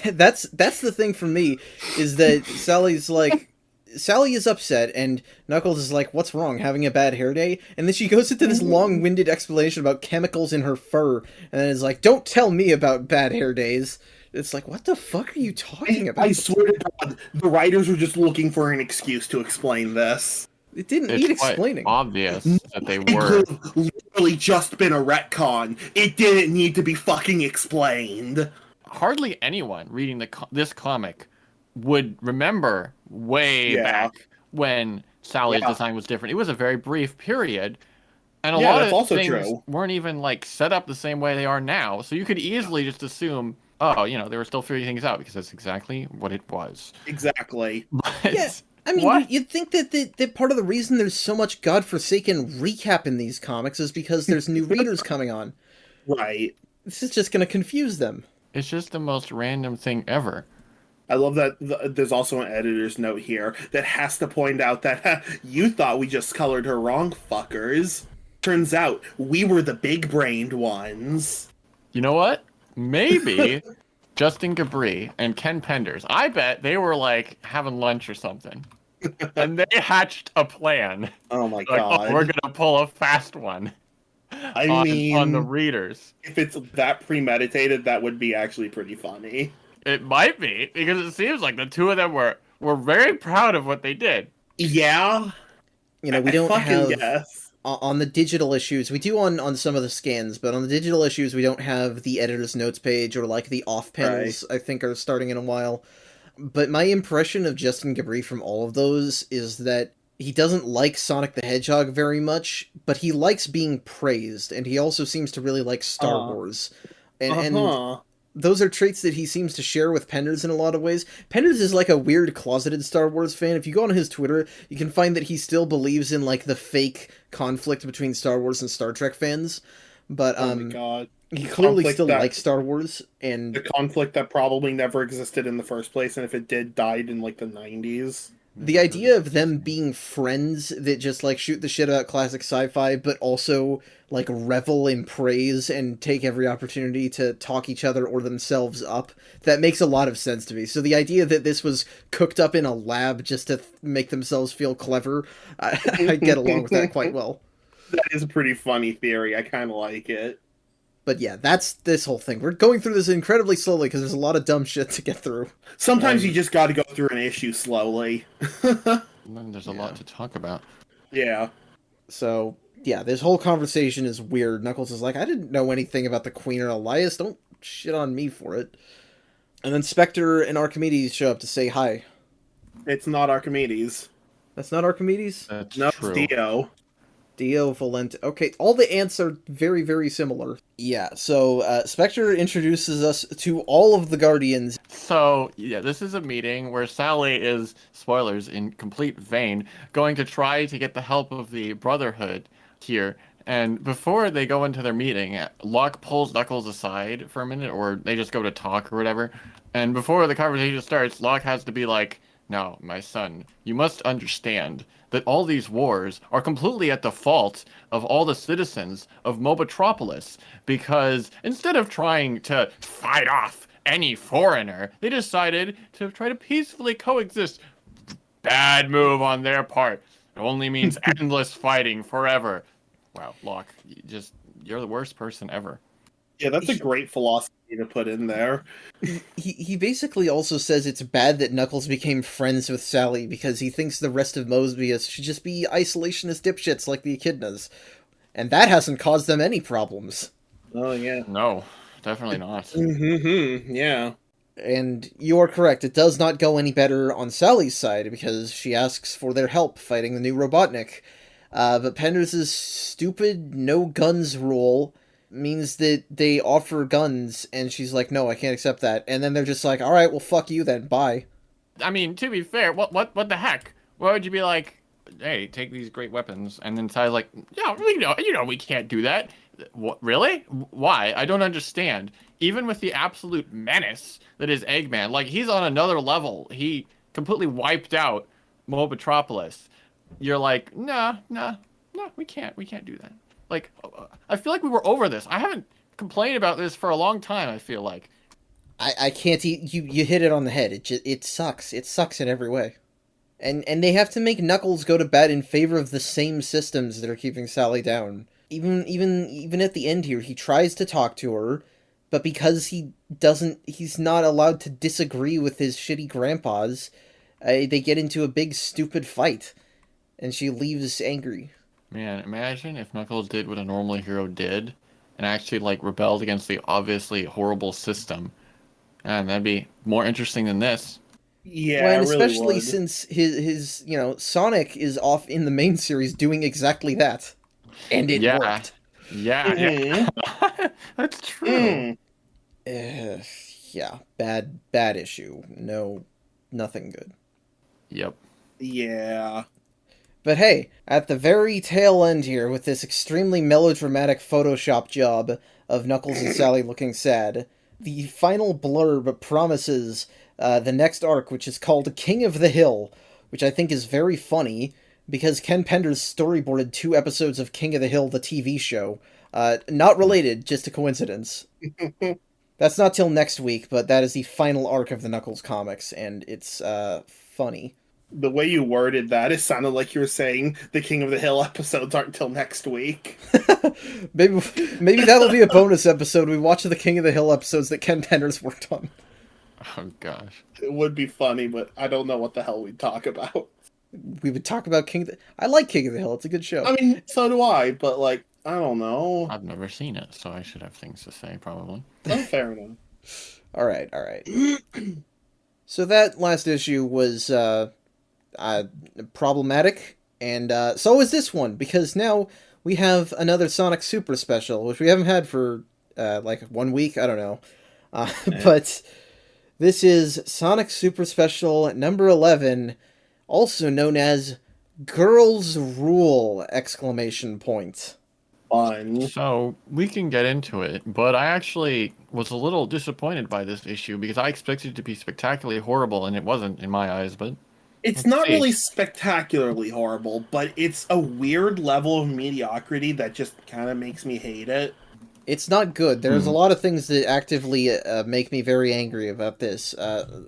That's the thing for me, is that Sally is upset, and Knuckles is like, what's wrong, having a bad hair day? And then she goes into this long-winded explanation about chemicals in her fur, and then is like, don't tell me about bad hair days. It's like, what the fuck are you talking about? I swear to God, the writers were just looking for an excuse to explain this. It didn't It's need quite explaining. obvious that they It were. could have literally just been a retcon. It didn't need to be fucking explained. Hardly anyone reading this comic would remember way Yeah. back when Sally's Yeah. design was different. It was a very brief period, and a Yeah, lot that's of also things true. weren't even like set up the same way they are now. So you could easily just assume, oh, they were still figuring things out because that's exactly what it was. Exactly. But Yeah, I mean, what? you'd think that part of the reason there's so much godforsaken recap in these comics is because there's new readers coming on. Right. This is just going to confuse them. It's just the most random thing ever. I love that there's also an editor's note here that has to point out that you thought we just colored her wrong, fuckers. Turns out we were the big-brained ones. You know what? Maybe Justin Gabri and Ken Penders, I bet they were like having lunch or something. And they hatched a plan. Oh my Like, God. oh, we're going to pull a fast one I mean, on the readers. if it's that premeditated, that would be actually pretty funny. It might be, because it seems like the two of them were very proud of what they did. Yeah. We don't I fucking have... guess. On the digital issues, we do on some of the scans, but on the digital issues, we don't have the editor's notes page or like the off panels. I think are starting in a while. But my impression of Justin Gabri from all of those is that he doesn't like Sonic the Hedgehog very much, but he likes being praised, and he also seems to really like Star Wars. And those are traits that he seems to share with Penders in a lot of ways. Penders is like a weird closeted Star Wars fan. If you go on his Twitter, you can find that he still believes in like the fake conflict between Star Wars and Star Trek fans. But Oh my God. he clearly Conflict still that- likes Star Wars, and The conflict that probably never existed in the first place, and if it did, died in like the 90s. the idea of them being friends that just like shoot the shit about classic sci-fi, but also like revel in praise and take every opportunity to talk each other or themselves up, that makes a lot of sense to me. So the idea that this was cooked up in a lab just to make themselves feel clever, I get along with that quite well. That is a pretty funny theory. I kind of like it. But yeah, that's this whole thing. We're going through this incredibly slowly because there's a lot of dumb shit to get through. Sometimes you just got to go through an issue slowly. And then there's a lot to talk about. Yeah. So, yeah, this whole conversation is weird. Knuckles is like, I didn't know anything about the Queen or Elias. Don't shit on me for it. And then Spectre and Archimedes show up to say hi. It's not Archimedes. That's not Archimedes? That's No, true. it's Dio. Dio, Valente. Okay, all the ants are very, very similar. Yeah, so Spectre introduces us to all of the Guardians. So, yeah, this is a meeting where Sally is, spoilers, in complete vain, going to try to get the help of the Brotherhood here And before they go into their meeting, Locke pulls Knuckles aside for a minute, or they just go to talk or whatever. And before the conversation starts, Locke has to be like, "Now, my son, you must understand that all these wars are completely at the fault of all the citizens of Mobotropolis, because instead of trying to fight off any foreigner, they decided to try to peacefully coexist. Bad move on their part. It only means endless fighting forever." Wow, Locke, you're the worst person ever. Yeah, that's a great philosophy to put in there. He basically also says it's bad that Knuckles became friends with Sally because he thinks the rest of Mobius should just be isolationist dipshits like the Echidnas. And that hasn't caused them any problems. Oh, yeah. No, definitely not. Mm-hmm, yeah. And you are correct, it does not go any better on Sally's side because she asks for their help fighting the new Robotnik. But Penders' stupid no guns rule means that they offer guns, and she's like, no, I can't accept that. And then they're just like, alright, well, fuck you then, bye. I mean, to be fair, what the heck? Why would you be like, "Hey, take these great weapons," and then Ty's like, "Yeah, you know, we can't do that." What, really? Why? I don't understand. Even with the absolute menace that is Eggman, like, he's on another level. He completely wiped out Mobotropolis. You're like, nah, we can't do that. Like, I feel like we were over this. I haven't complained about this for a long time, I feel like. I can't you hit it on the head. It sucks. It sucks in every way. And they have to make Knuckles go to bat in favor of the same systems that are keeping Sally down. Even at the end here, he tries to talk to her, but because he's not allowed to disagree with his shitty grandpas, they get into a big stupid fight, and she leaves angry. Man, imagine if Knuckles did what a normal hero did and actually, like, rebelled against the obviously horrible system. And that'd be more interesting than this. Yeah, Well, and it really especially would. since his Sonic is off in the main series doing exactly that, and it Yeah. worked. Yeah. Mhm. That's true. Mm. Yeah, bad issue. No, nothing good. Yep. Yeah. But hey, at the very tail end here, with this extremely melodramatic Photoshop job of Knuckles and Sally looking sad, the final blurb promises the next arc, which is called King of the Hill, which I think is very funny, because Ken Penders storyboarded 2 episodes of King of the Hill, the TV show. Not related, just a coincidence. That's not till next week, but that is the final arc of the Knuckles comics, and it's funny. The way you worded that, it sounded like you were saying the King of the Hill episodes aren't till next week. maybe that'll be a bonus episode. We watch the King of the Hill episodes that Ken Penders worked on. Oh, gosh. It would be funny, but I don't know what the hell we'd talk about. We would talk about I like King of the Hill. It's a good show. I mean, so do I, but, like, I don't know. I've never seen it, so I should have things to say, probably. Oh, fair enough. All right. So that last issue was problematic, and so is this one, because now we have another Sonic Super Special, which we haven't had for like 1 week. I don't know, but this is Sonic Super Special number 11, also known as Girls Rule! Exclamation point. Fun. So, we can get into it, but I actually was a little disappointed by this issue because I expected it to be spectacularly horrible, and it wasn't in my eyes, but... It's not really spectacularly horrible, but it's a weird level of mediocrity that just kind of makes me hate it. It's not good. There's a lot of things that actively make me very angry about this.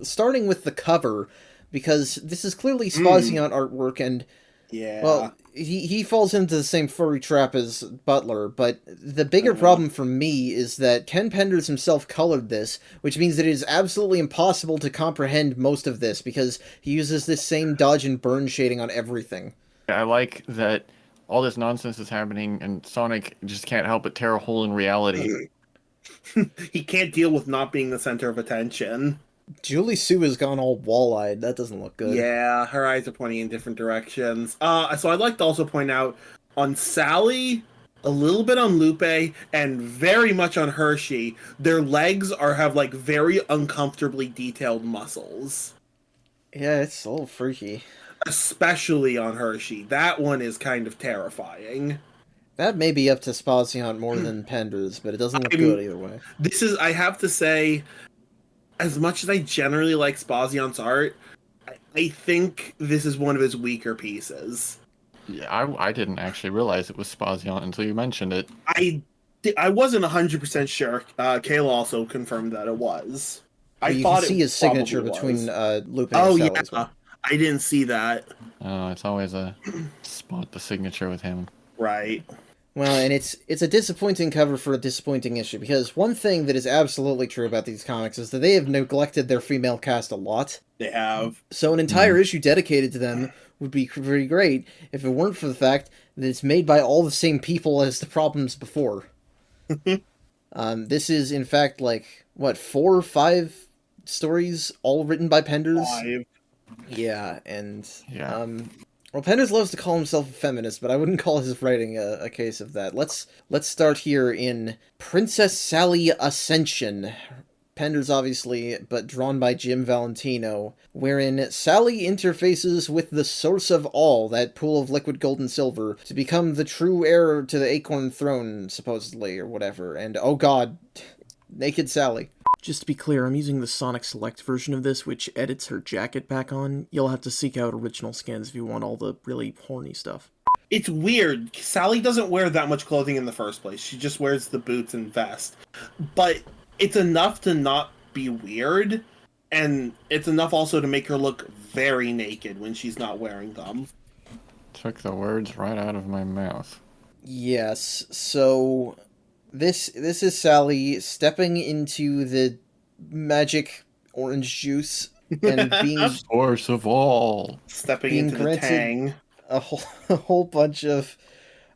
Starting with the cover, because this is clearly Spazion artwork, and Yeah. well, he falls into the same furry trap as Butler, but the bigger problem for me is that Ken Penders himself colored this, which means that it is absolutely impossible to comprehend most of this, because he uses this same dodge and burn shading on everything. I like that all this nonsense is happening, and Sonic just can't help but tear a hole in reality. He can't deal with not being the center of attention. Julie Sue has gone all wall-eyed. That doesn't look good. Yeah, her eyes are pointing in different directions. So I'd like to also point out on Sally, a little bit on Lupe, and very much on Hershey, their legs have like very uncomfortably detailed muscles. Yeah, it's a little freaky. Especially on Hershey. That one is kind of terrifying. That may be up to Spaziant more than Penders, but it doesn't look I'm- good either way. I have to say, as much as I generally like Spaziant's art, I think this is one of his weaker pieces. Yeah, I didn't actually realize it was Spaziant until you mentioned it. I wasn't 100% sure. Kayla also confirmed that it was. Well, I you thought can see it his signature probably between was. Lupin Oh and yeah, Sally's one. I didn't see that. Oh, it's always a spot the signature with him. Right. Well, and it's a disappointing cover for a disappointing issue, because one thing that is absolutely true about these comics is that they have neglected their female cast a lot. They have. So an entire issue dedicated to them would be pretty great if it weren't for the fact that it's made by all the same people as the problems before. This is, in fact, like, what, 4 or 5 stories all written by Penders? 5. Yeah, and... Yeah. Well, Penders loves to call himself a feminist, but I wouldn't call his writing a case of that. Let's start here in Princess Sally Ascension. Penders, obviously, but drawn by Jim Valentino, wherein Sally interfaces with the source of all, that pool of liquid gold and silver, to become the true heir to the Acorn Throne, supposedly, or whatever. And, oh god, naked Sally. Just to be clear, I'm using the Sonic Select version of this, which edits her jacket back on. You'll have to seek out original skins if you want all the really horny stuff. It's weird. Sally doesn't wear that much clothing in the first place. She just wears the boots and vest. But it's enough to not be weird, and it's enough also to make her look very naked when she's not wearing them. Took the words right out of my mouth. Yes, so this is Sally stepping into the magic orange juice and being Source of all. Stepping Being into the granted- tang. a whole bunch of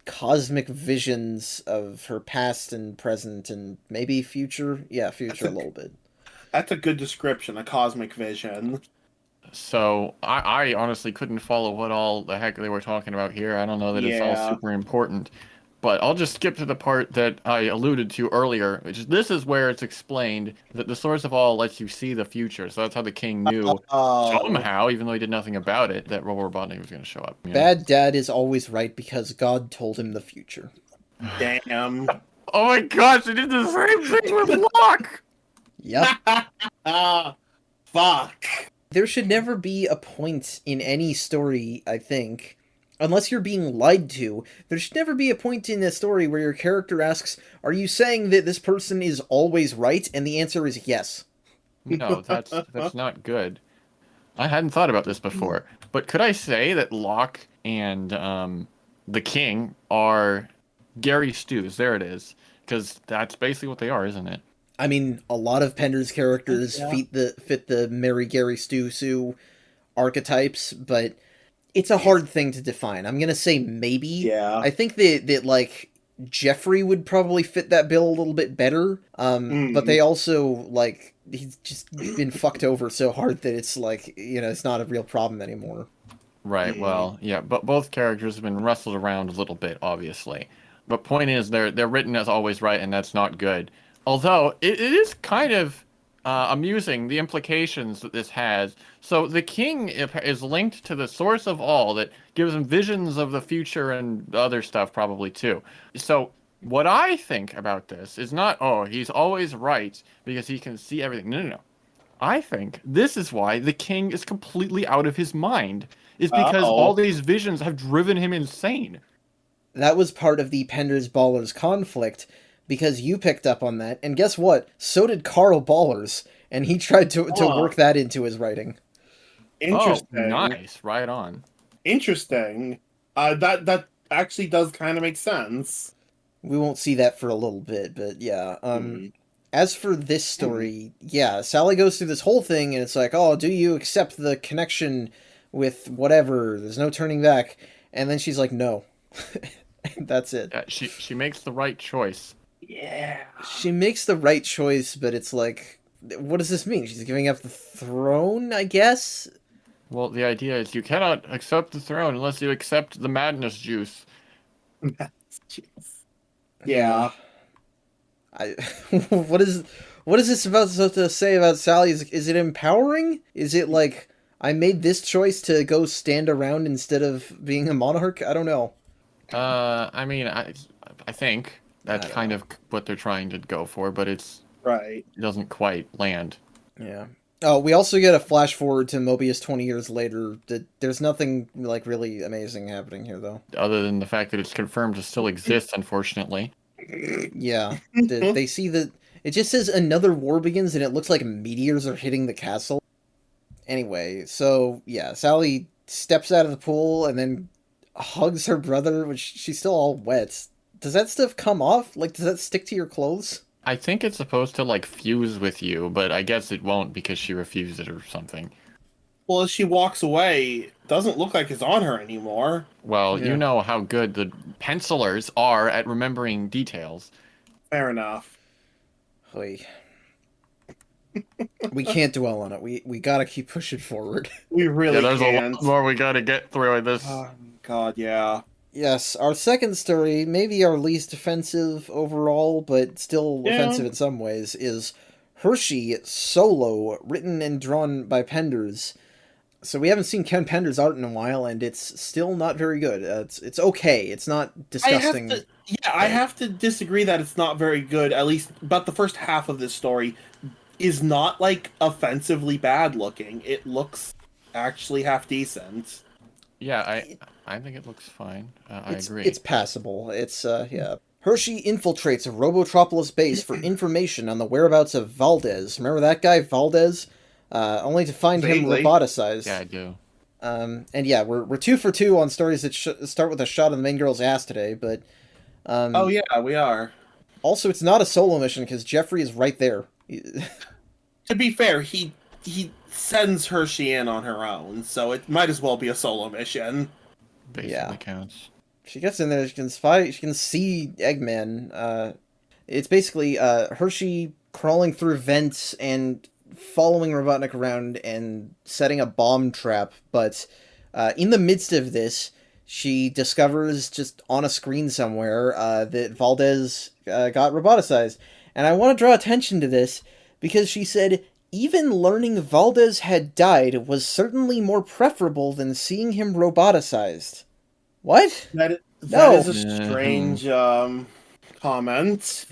cosmic visions of her past and present and maybe future. Yeah, future a little bit. That's a good description, a cosmic vision. So I honestly couldn't follow what all the heck they were talking about here. I don't know that it's all Yeah. super important. But I'll just skip to the part that I alluded to earlier, which is this is where it's explained that the source of all lets you see the future. So that's how the king knew somehow, even though he did nothing about it, that Robotnik was going to show up. you know? Bad dad is always right because God told him the future. Damn. Oh my gosh, they did the same thing with Locke! Yep. Fuck. There should never be a point in any story, I think, unless you're being lied to, there should never be a point in a story where your character asks, are you saying that this person is always right? And the answer is yes. No, that's not good. I hadn't thought about this before, but could I say that Locke and the King are Gary Stews? There it is, because that's basically what they are, isn't it? I mean, a lot of Pender's characters Yeah. fit the Mary Gary Stu Sue archetypes, but it's a hard thing to define. I'm gonna say maybe. Yeah. I think that like Jeffrey would probably fit that bill a little bit better. But they also like he's just been fucked over so hard that it's like, you know, it's not a real problem anymore. Right. Well, yeah, but both characters have been wrestled around a little bit, obviously. But point is, they're written as always right, and that's not good. Although it is kind of amusing the implications that this has. So the king is linked to the source of all that gives him visions of the future and other stuff probably too. So what I think about this is not, oh, he's always right because he can see everything. No. I think this is why the king is completely out of his mind. Is because all these visions have driven him insane. That was part of the Penders Ballers conflict, because you picked up on that, and guess what? So did Carl Ballers, and he tried to work that into his writing. Interesting. Oh, nice. Right on. Interesting. That actually does kind of make sense. We won't see that for a little bit, but yeah. As for this story, yeah, Sally goes through this whole thing, and it's like, oh, do you accept the connection with whatever? There's no turning back. And then she's like, no. That's it. She makes the right choice. Yeah. She makes the right choice, but it's like, what does this mean? She's giving up the throne, I guess? Well, the idea is you cannot accept the throne unless you accept the madness juice. Yeah. What is this supposed to say about Sally? Is it empowering? Is it like, I made this choice to go stand around instead of being a monarch? I don't know. I mean, I think I that's don't kind know. of what they're trying to go for, but it Right. doesn't quite land. Yeah. Oh, we also get a flash forward to Mobius 20 years later. There's nothing like really amazing happening here, though. Other than the fact that it's confirmed to still exist, unfortunately. Yeah, they see that it just says another war begins, and it looks like meteors are hitting the castle. Anyway, so yeah, Sally steps out of the pool and then hugs her brother, which she's still all wet. Does that stuff come off? Like, does that stick to your clothes? I think it's supposed to like fuse with you, but I guess it won't because she refused it or something. Well, as she walks away, it doesn't look like it's on her anymore. Well, you Yeah. know how good the pencilers are at remembering details. Fair enough. Oy. We can't dwell on it. We gotta keep pushing forward. We Yeah, really there's a can't. lot more we gotta get through in this. Oh, God, yeah. Yes, our second story, maybe our least offensive overall, but still Yeah. offensive in some ways, is Hershey Solo, written and drawn by Penders. So we haven't seen Ken Penders' art in a while, and it's still not very good. It's okay. It's not disgusting. I have to disagree that it's not very good. At least, about the first half of this story is not like offensively bad looking. It looks actually half decent. Yeah, I think it looks fine. I agree. It's passable. It's yeah. Hershey infiltrates a Robotropolis base for information on the whereabouts of Valdez. Remember that guy, Valdez? Only to find Vaguely. him roboticized. Yeah, I do. And yeah, we're 2 for 2 on stories that start with a shot of the main girl's ass today, but Oh yeah, we are. also it's not a solo mission because Jeffrey is right there. To be fair, he sends Hershey in on her own, so it might as well be a solo mission. Basically Yeah. counts. She gets in there, she can spy, she can see Eggman. It's basically Hershey crawling through vents and following Robotnik around and setting a bomb trap, but in the midst of this, she discovers just on a screen somewhere that Valdez got roboticized. And I want to draw attention to this because she said, even learning Valdez had died was certainly more preferable than seeing him roboticized. What? That No. is a strange comment.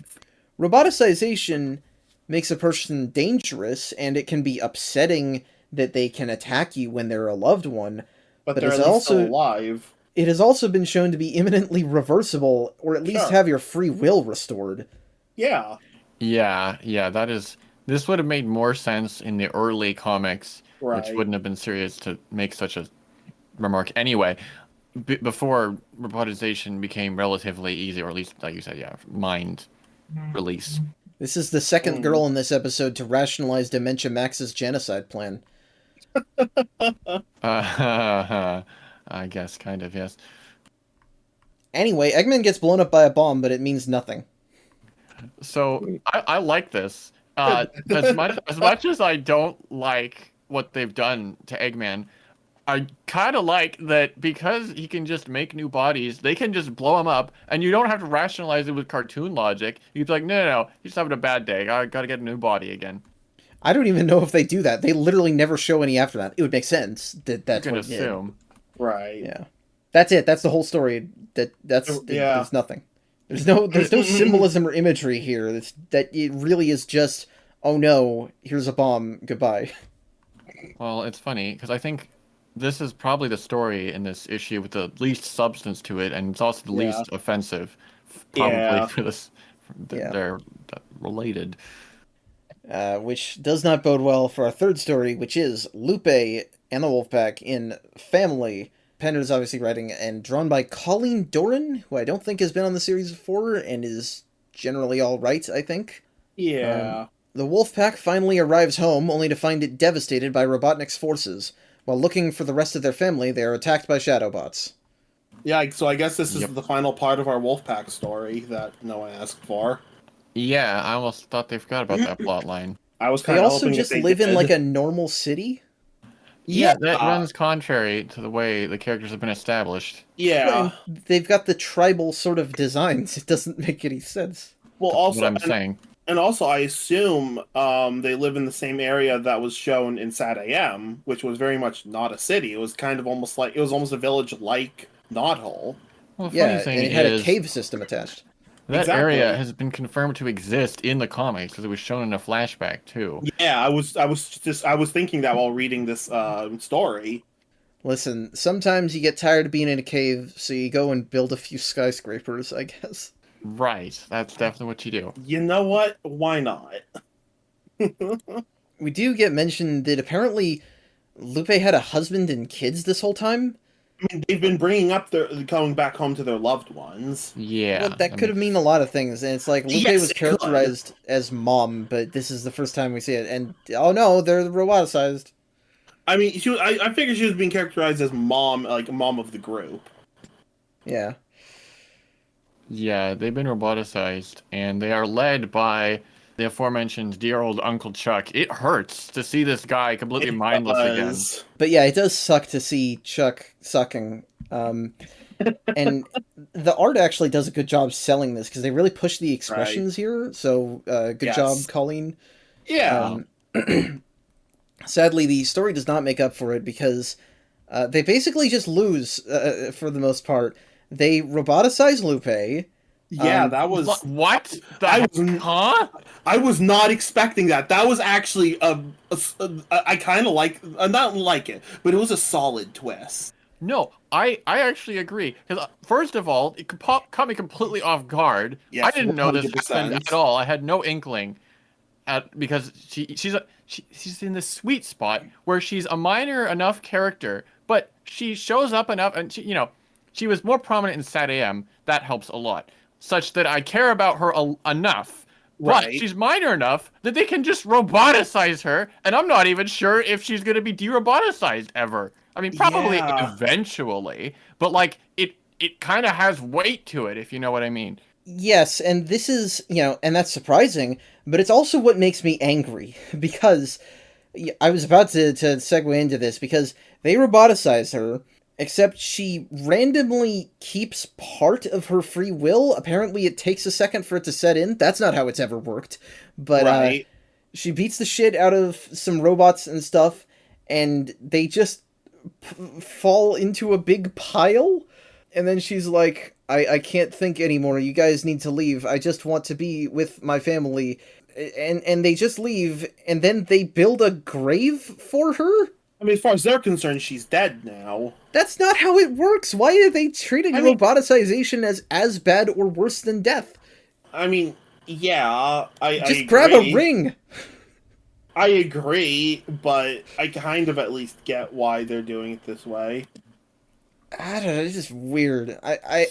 Roboticization makes a person dangerous, and it can be upsetting that they can attack you when they're a loved one. But But they're it's at least also- still alive. It has also been shown to be imminently reversible, or at least Sure. have your free will restored. Yeah. Yeah, that is. This would have made more sense in the early comics, which Right. wouldn't have been serious to make such a remark anyway. Before robotization became relatively easy, or at least, like you said, yeah, mind release. This is the second girl in this episode to rationalize Dementia Max's genocide plan. I guess, kind of, yes. Anyway, Eggman gets blown up by a bomb, but it means nothing. So I like this. As much as I don't like what they've done to Eggman, I kind of like that because he can just make new bodies, they can just blow him up, and you don't have to rationalize it with cartoon logic. You'd be like, no, he's having a bad day. I gotta get a new body again. I don't even know if they do that. They literally never show any after that. It would make sense that that's You can what he did. assume. Right. Yeah, that's it. That's the whole story. There's nothing. There's no symbolism or imagery here. That it really is just, oh no, here's a bomb. Goodbye. Well, it's funny because I think this is probably the story in this issue with the least substance to it, and it's also the Yeah. least offensive. Probably Yeah. for this, Yeah. they're related. Which does not bode well for our third story, which is Lupe and the Wolfpack in Family. Penner is obviously writing and drawn by Colleen Doran, who I don't think has been on the series before and is generally all right, I think. Yeah. The Wolfpack finally arrives home, only to find it devastated by Robotnik's forces. While looking for the rest of their family, they are attacked by Shadowbots. Yeah, so I guess this is Yep. the final part of our Wolfpack story that no one asked for. Yeah, I almost thought they forgot about that plot line. I was They kind of also hoping just if they live in did. like a normal city? Yeah, that runs contrary to the way the characters have been established. Yeah. They've got the tribal sort of designs. It doesn't make any sense. Well, That's also, what I'm saying. and also, I assume they live in the same area that was shown in Sad AM, which was very much not a city. It was kind of almost like it was almost a village like Knothole. Well, the Yeah, funny and thing it had a is cave system attached. that Exactly. area has been confirmed to exist in the comics because it was shown in a flashback too. Yeah, I was thinking that while reading this story. Listen, sometimes you get tired of being in a cave, so you go and build a few skyscrapers, I guess. Right, that's definitely what you do. You know what? Why not? We do get mentioned that apparently Lupe had a husband and kids this whole time. I mean, they've been bringing up their going back home to their loved ones. Yeah, Well, that I could mean, have mean a lot of things, and it's like Lupe Yes, was it could. characterized as mom, but this is the first time we see it, and oh no, they're roboticized. I mean, I figured she was being characterized as mom, like mom of the group. Yeah. yeah, they've been roboticized, and they are led by the aforementioned dear old Uncle Chuck. It hurts to see this guy completely mindless again. does. But yeah, it does suck to see Chuck sucking. And the art actually does a good job selling this because they really push the expressions here. So good Yes. job, Colleen. Yeah. Sadly, the story does not make up for it because they basically just lose for the most part. They roboticize Lupe. Yeah, that was. What? I was- Huh? I was not expecting that. That was actually I kind of like, not like it, but it was a solid twist. No, I actually agree. Because first of all, it caught me completely off guard. Yes, I didn't know this 100%. happened at all. I had no inkling. Because she's in this sweet spot where she's a minor enough character, but she shows up enough, and she was more prominent in Sat AM. That helps a lot, such that I care about her enough. But Right. she's minor enough that they can just roboticize her, and I'm not even sure if she's going to be de-roboticized ever. I mean, probably Yeah. eventually, but like it kind of has weight to it, if you know what I mean. Yes, and this is, and that's surprising, but it's also what makes me angry because I was about to segue into this because they roboticize her, except she randomly keeps part of her free will. Apparently, it takes a second for it to set in. That's not how it's ever worked. But Right. she beats the shit out of some robots and stuff, and they just fall into a big pile. And then she's like, I can't think anymore. You guys need to leave. I just want to be with my family. And they just leave, and then they build a grave for her? I mean, as far as they're concerned, she's dead now. That's not how it works. Why are they treating I mean- roboticization as bad or worse than death? I mean, yeah, I Just grab a agree. ring. I agree, but I kind of at least get why they're doing it this way. I don't know. It's just weird. I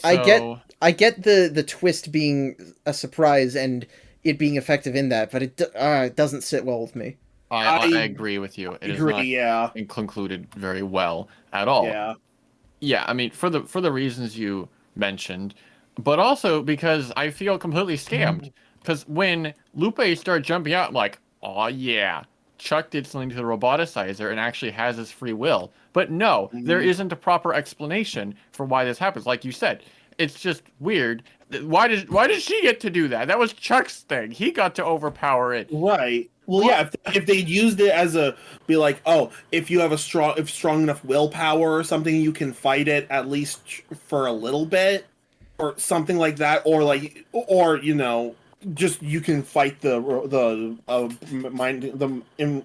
get the twist being a surprise and it being effective in that, but it doesn't sit well with me. I agree with you. It is Agree, not yeah. concluded very well at all. Yeah. Yeah, I mean, for the reasons you mentioned, but also because I feel completely scammed. Because when Lupe started jumping out, I'm like, oh yeah, Chuck did something to the roboticizer and actually has his free will. But no, there isn't a proper explanation for why this happens. Like you said, it's just weird. Why did she get to do that? That was Chuck's thing. He got to overpower it. Right. Well, yeah. If they'd used it as be like, oh, if you have strong enough willpower or something, you can fight it at least for a little bit, or something like that, or just you can fight the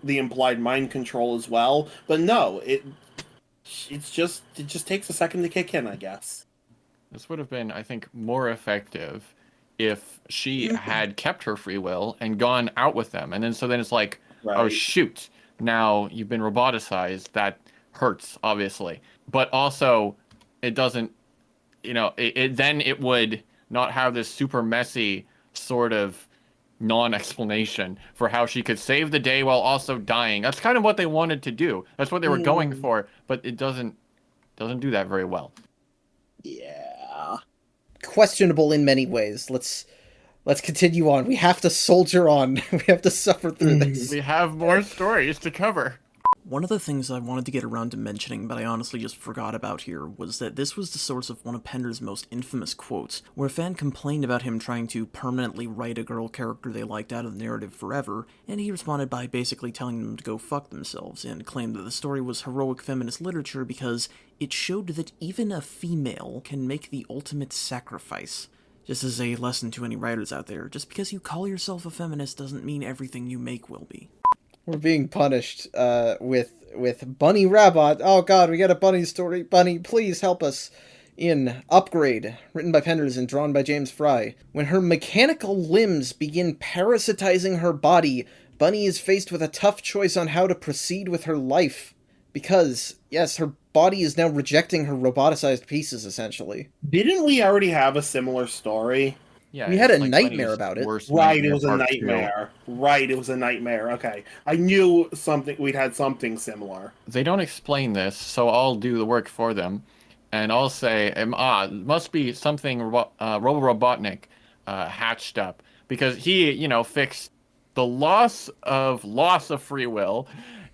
implied mind control as well. But no, it just takes a second to kick in, I guess. This would have been, I think, more effective if she had kept her free will and gone out with them. And then it's like, oh Right. shoot, now you've been roboticized. That hurts, obviously. But also, it doesn't, then it would not have this super messy sort of non-explanation for how she could save the day while also dying. That's kind of what they wanted to do. That's what they were going for, but it doesn't do that very well. Yeah. Questionable in many ways. Let's continue on. We have to soldier on. We have to suffer through this. We have more stories to cover. One of the things I wanted to get around to mentioning, but I honestly just forgot about here, was that this was the source of one of Pender's most infamous quotes, where a fan complained about him trying to permanently write a girl character they liked out of the narrative forever, and he responded by basically telling them to go fuck themselves, and claimed that the story was heroic feminist literature because it showed that even a female can make the ultimate sacrifice. Just as a lesson to any writers out there, just because you call yourself a feminist doesn't mean everything you make will be. We're being punished with Bunny Rabbit. Oh god, we got a Bunny story. Bunny, please help us. In Upgrade, written by Penders and drawn by James Fry. When her mechanical limbs begin parasitizing her body, Bunny is faced with a tough choice on how to proceed with her life. Because, yes, her body is now rejecting her roboticized pieces, essentially. Didn't we already have a similar story? Yeah, We had it's a like nightmare Bunny's about it. worst Right, it was a part two. nightmare. Right, it was a nightmare. Okay. I knew we'd had something similar. They don't explain this, so I'll do the work for them. And I'll say, it must be something Robo-Robotnik hatched up. Because he, fixed the loss of free will.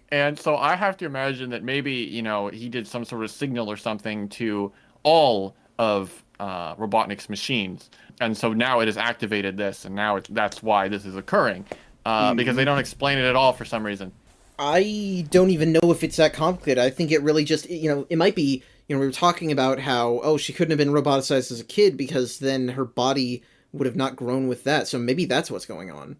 And so I have to imagine that maybe, he did some sort of signal or something to all of Robotnik's machines. And so now it has activated this, and now that's why this is occurring. Because they don't explain it at all for some reason. I don't even know if it's that complicated. I think it really just, it might be, we were talking about how, she couldn't have been roboticized as a kid because then her body would have not grown with that. So maybe that's what's going on.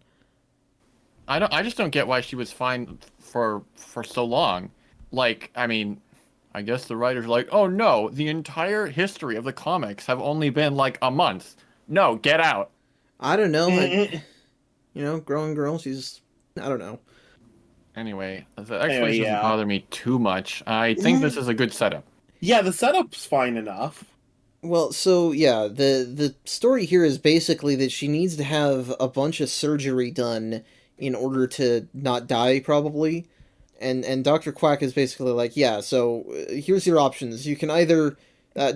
I just don't get why she was fine for so long. Like, I mean, I guess the writers are like, oh no, the entire history of the comics have only been like a month. No, get out. I don't know. Growing girl, she's, I don't know. Anyway, the explanation doesn't bother me too much. I think this is a good setup. Yeah, the setup's fine enough. Well, so, yeah, the story here is basically that she needs to have a bunch of surgery done in order to not die, probably. And Dr. Quack is basically like, yeah, so here's your options. You can either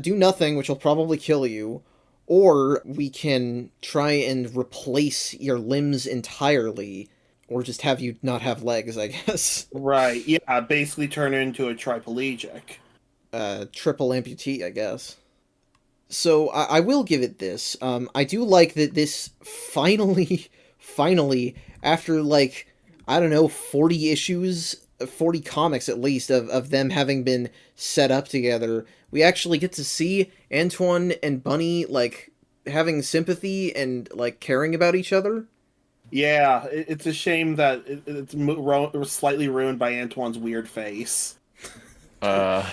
do nothing, which will probably kill you, or we can try and replace your limbs entirely, or just have you not have legs, I guess. Right, yeah, basically turn her into a triplegic. Triple amputee, I guess. So, I will give it this. I do like that this finally, after, 40 issues, 40 comics at least, of them having been set up together, we actually get to see Antoine and Bunny, having sympathy and, caring about each other. Yeah, it's a shame that it was slightly ruined by Antoine's weird face. Yeah.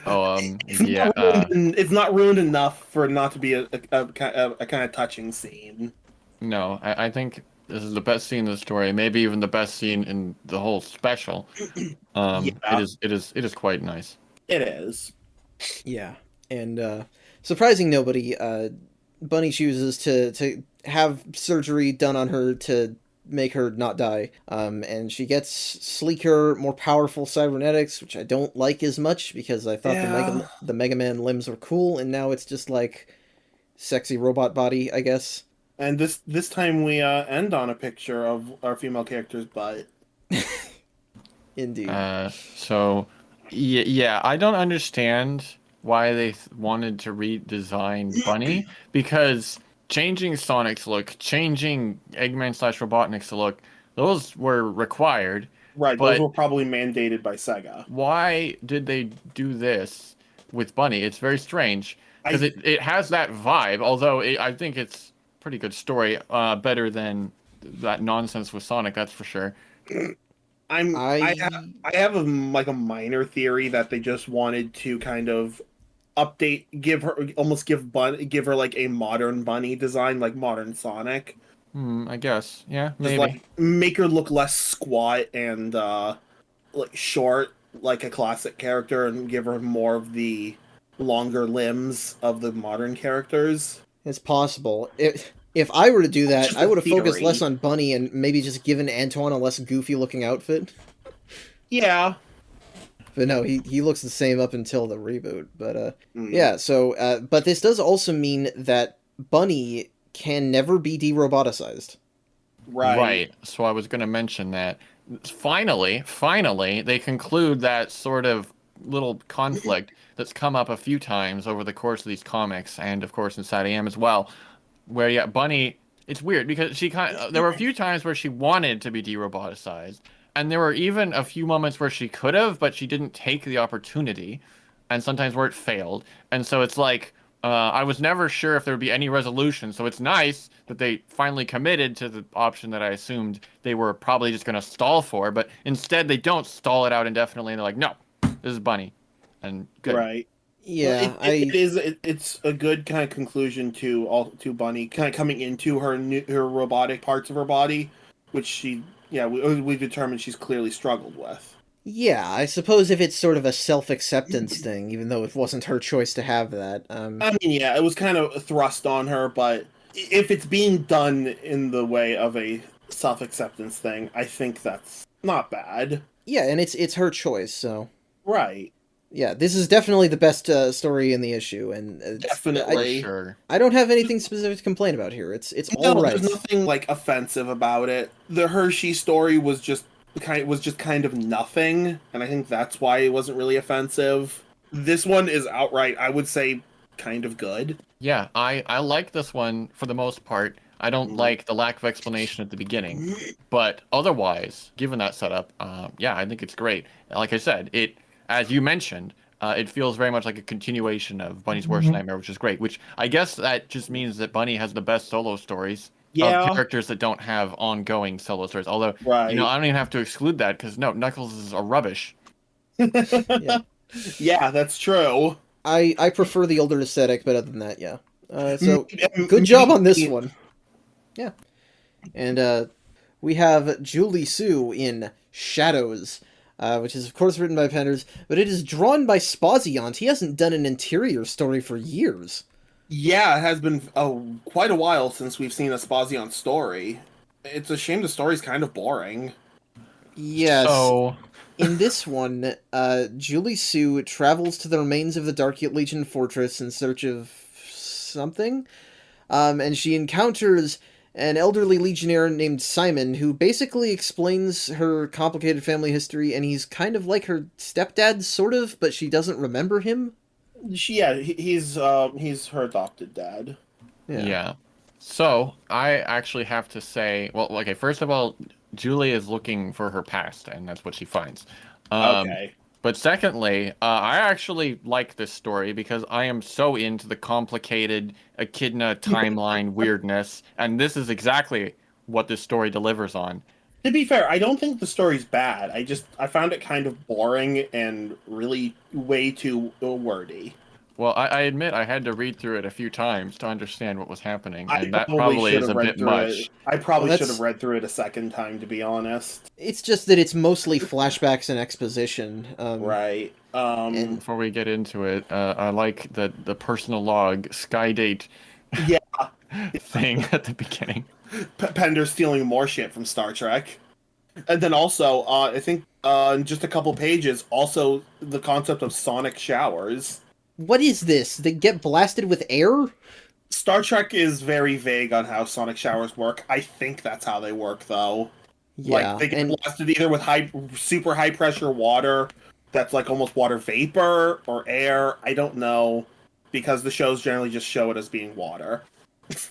It's not ruined enough for it not to be a kind of touching scene. No, I think this is the best scene in the story. Maybe even the best scene in the whole special. It is quite nice. It is. Yeah, and surprising nobody, Bunny chooses to have surgery done on her to make her not die. And she gets sleeker, more powerful cybernetics, which I don't like as much because I thought the Mega Man limbs were cool, and now it's just sexy robot body, I guess. And this time we end on a picture of our female character's butt. Indeed. Yeah, I don't understand why they wanted to redesign Bunny, because changing Sonic's look, changing Eggman/Robotnik's look, those were required. Right, those were probably mandated by SEGA. Why did they do this with Bunny? It's very strange, because it has that vibe, although I think it's a pretty good story, better than that nonsense with Sonic, that's for sure. I have a minor theory that they just wanted to kind of update, give her a modern Bunny design, like modern Sonic. I guess, yeah, maybe. Just make her look less squat and short, like a classic character, and give her more of the longer limbs of the modern characters. It's possible. If I were to do that, I would have focused theory. less on Bunny and maybe just given Antoine a less goofy-looking outfit. Yeah. But no, he looks the same up until the reboot. But, yeah, so, but this does also mean that Bunny can never be de-roboticized. Right. So I was going to mention that finally, they conclude that sort of little conflict that's come up a few times over the course of these comics, and of course in Sad AM as well, where yeah, Bunny. It's weird because there were a few times where she wanted to be de-roboticized, and there were even a few moments where she could have, but she didn't take the opportunity, and sometimes where it failed. And so it's like, I was never sure if there would be any resolution. So it's nice that they finally committed to the option that I assumed they were probably just going to stall for, but instead they don't stall it out indefinitely, and they're like, no, this is Bunny. And good. Right. Yeah, Well, it's a good kind of conclusion to Bunny kind of coming into her robotic parts of her body, which we've determined she's clearly struggled with. Yeah, I suppose if it's sort of a self-acceptance thing, even though it wasn't her choice to have that. I mean, yeah, it was kind of thrust on her, but if it's being done in the way of a self-acceptance thing, I think that's not bad. Yeah, and it's her choice, so. Right. Yeah, this is definitely the best story in the issue, and Definitely. Sure. I don't have anything specific to complain about here. It's all right. There's nothing like offensive about it. The Hershey story was just kind of nothing, and I think that's why it wasn't really offensive. This one is outright, I would say, kind of good. Yeah, I like this one for the most part. I don't like the lack of explanation at the beginning, but otherwise, given that setup, yeah, I think it's great. Like I said, as you mentioned, it feels very much like a continuation of Bunny's Worst Nightmare, which is great. Which I guess that just means that Bunny has the best solo stories of characters that don't have ongoing solo stories. Although, I don't even have to exclude that because no, Knuckles is a rubbish. Yeah. Yeah, that's true. I prefer the older aesthetic, but other than that, yeah. So good job on this one. Yeah, and we have Julie Sue in Shadows. Which is of course written by Penders, but it is drawn by Spaziant. He hasn't done an interior story for years. Yeah, it has been quite a while since we've seen a Spaziant story. It's a shame the story's kind of boring. Yes. So, in this one, Julie Sue travels to the remains of the Dark Legion fortress in search of something, and she encounters an elderly legionnaire named Simon, who basically explains her complicated family history, and he's kind of like her stepdad, sort of, but she doesn't remember him. He's her adopted dad. yeah. So, I actually have to say, well, okay, first of all, Julie is looking for her past, and that's what she finds. Okay. But secondly, I actually like this story because I am so into the complicated echidna timeline weirdness, and this is exactly what this story delivers on. To be fair, I don't think the story's bad. I found it kind of boring and really way too wordy. Well, I admit I had to read through it a few times to understand what was happening, I and that probably should is have a read bit through much. I probably Well, should have read through it a second time, to be honest. It's just that it's mostly flashbacks and exposition. Right. and- Before we get into it, I like the personal log skydate Yeah. thing at the beginning. Pender stealing more shit from Star Trek. And then also, I think in just a couple pages, also the concept of sonic showers. What is this? They get blasted with air? Star Trek is very vague on how sonic showers work. I think that's how they work, though. Yeah, Like, they get blasted either with super high pressure water that's like almost water vapor or air. I don't know, because the shows generally just show it as being water.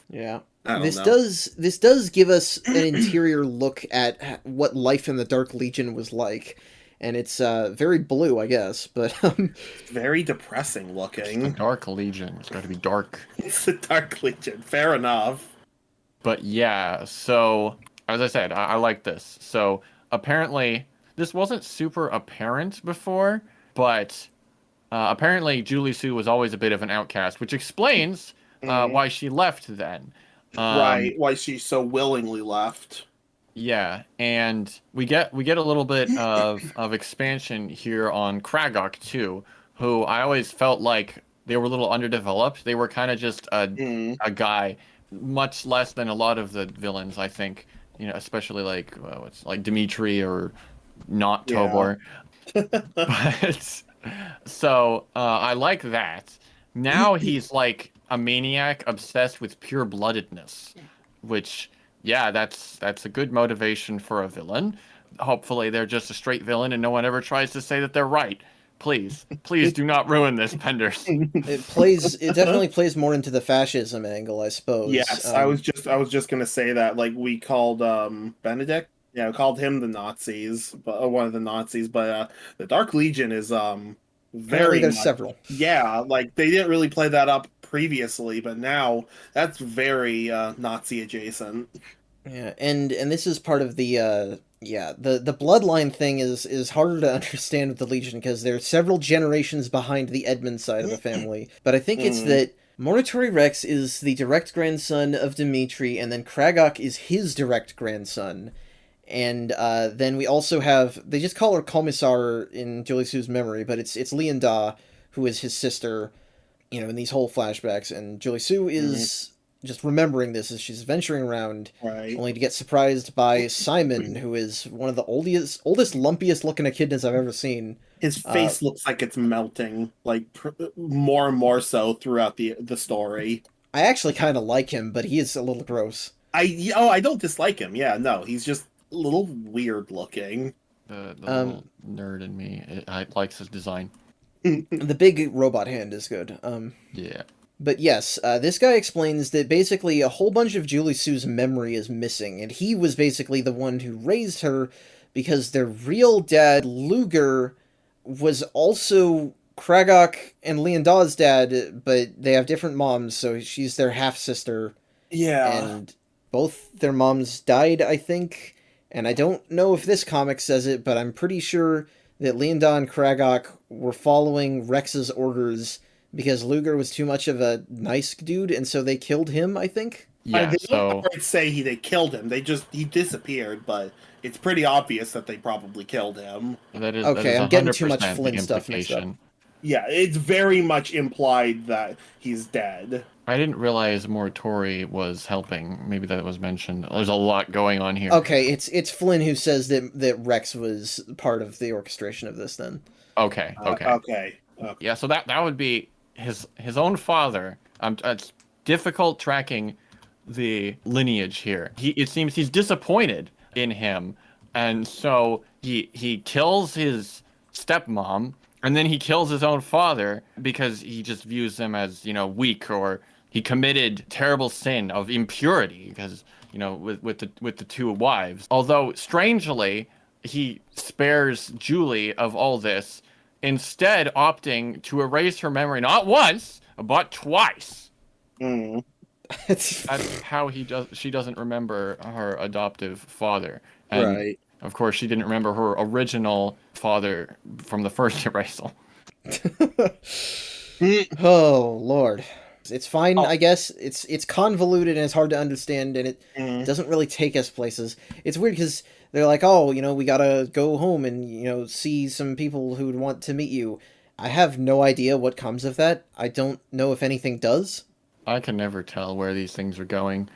yeah. I don't This know. does give us an interior look at what life in the Dark Legion was like, and it's very blue, I guess, but Very depressing The looking. Dark Legion. It's got to be dark. It's the Dark Legion. Fair enough. But yeah, so as I said, I like this. So apparently, this wasn't super apparent before, but apparently Julie Sue was always a bit of an outcast, which explains why she left then. Right, why she so willingly left. Yeah, and we get a little bit of expansion here on Kragok too, who I always felt like they were a little underdeveloped. They were kind of just a guy, much less than a lot of the villains, I think. You know, especially like what's like Dimitri or not Tobor. But so I like that. Now he's like a maniac obsessed with pure-bloodedness, which, yeah, that's a good motivation for a villain. hopefully they're just a straight villain and no one ever tries to say that they're right. Please do not ruin this, Penders. It definitely plays more into the fascism angle, I suppose. Yes, I was just gonna say that. Like we called Benedict, yeah, we called him the Nazis, but one of the Nazis. But the Dark Legion is apparently very there's much, several. yeah. Like they didn't really play that up previously, but now that's very Nazi adjacent. Yeah, and this is part of the the bloodline thing is harder to understand with the Legion because they're several generations behind the Edmund side of the family. But I think it's that Monitori Rex is the direct grandson of Dimitri, and then Kragok is his direct grandson. And then we also have, they just call her Commissar in Julie Sue's memory, but it's Lianda, who is his sister, you know, in these whole flashbacks. And Julie Sue is just remembering this as she's venturing around, only to get surprised by Simon, who is one of the oldest, lumpiest looking echidnas I've ever seen. His face looks like it's melting, like more and more so throughout the story. I actually kind of like him, but he is a little gross. I don't dislike him. Yeah, no, he's just a little weird looking. The little nerd in me, I likes his design. The big robot hand is good. Yeah. But yes, this guy explains that basically a whole bunch of Julie Sue's memory is missing, and he was basically the one who raised her because their real dad, Luger, was also Kragok and Lianda's dad, but they have different moms, so she's their half-sister. Yeah. And both their moms died, I think. And I don't know if this comic says it, but I'm pretty sure that Lianda and Kragok were following Rex's orders because Luger was too much of a nice dude, and so they killed him, I think? Yeah, they don't quite say they killed him. He disappeared, but it's pretty obvious that they probably killed him. That is, okay, that is I'm getting too much 100% Flynn the stuff mixed up. Yeah, it's very much implied that he's dead. I didn't realize Moritori was helping. Maybe that was mentioned. There's a lot going on here. Okay, it's Flynn who says that Rex was part of the orchestration of this then. Okay. Okay. Yeah, so that would be his own father. It's difficult tracking the lineage here. It seems he's disappointed in him, and so he kills his stepmom, and then he kills his own father because he just views them as, you know, weak, or he committed terrible sin of impurity because, you know, with the two wives. Although strangely, he spares Julie of all this, instead opting to erase her memory not once but twice. That's how she doesn't remember her adoptive father. And right. Of course, she didn't remember her original father from the first erasal. Oh, Lord. It's fine, I guess. It's convoluted and it's hard to understand, and it doesn't really take us places. It's weird because they're like, oh, you know, we gotta go home and, you know, see some people who would want to meet you. I have no idea what comes of that. I don't know if anything does. I can never tell where these things are going.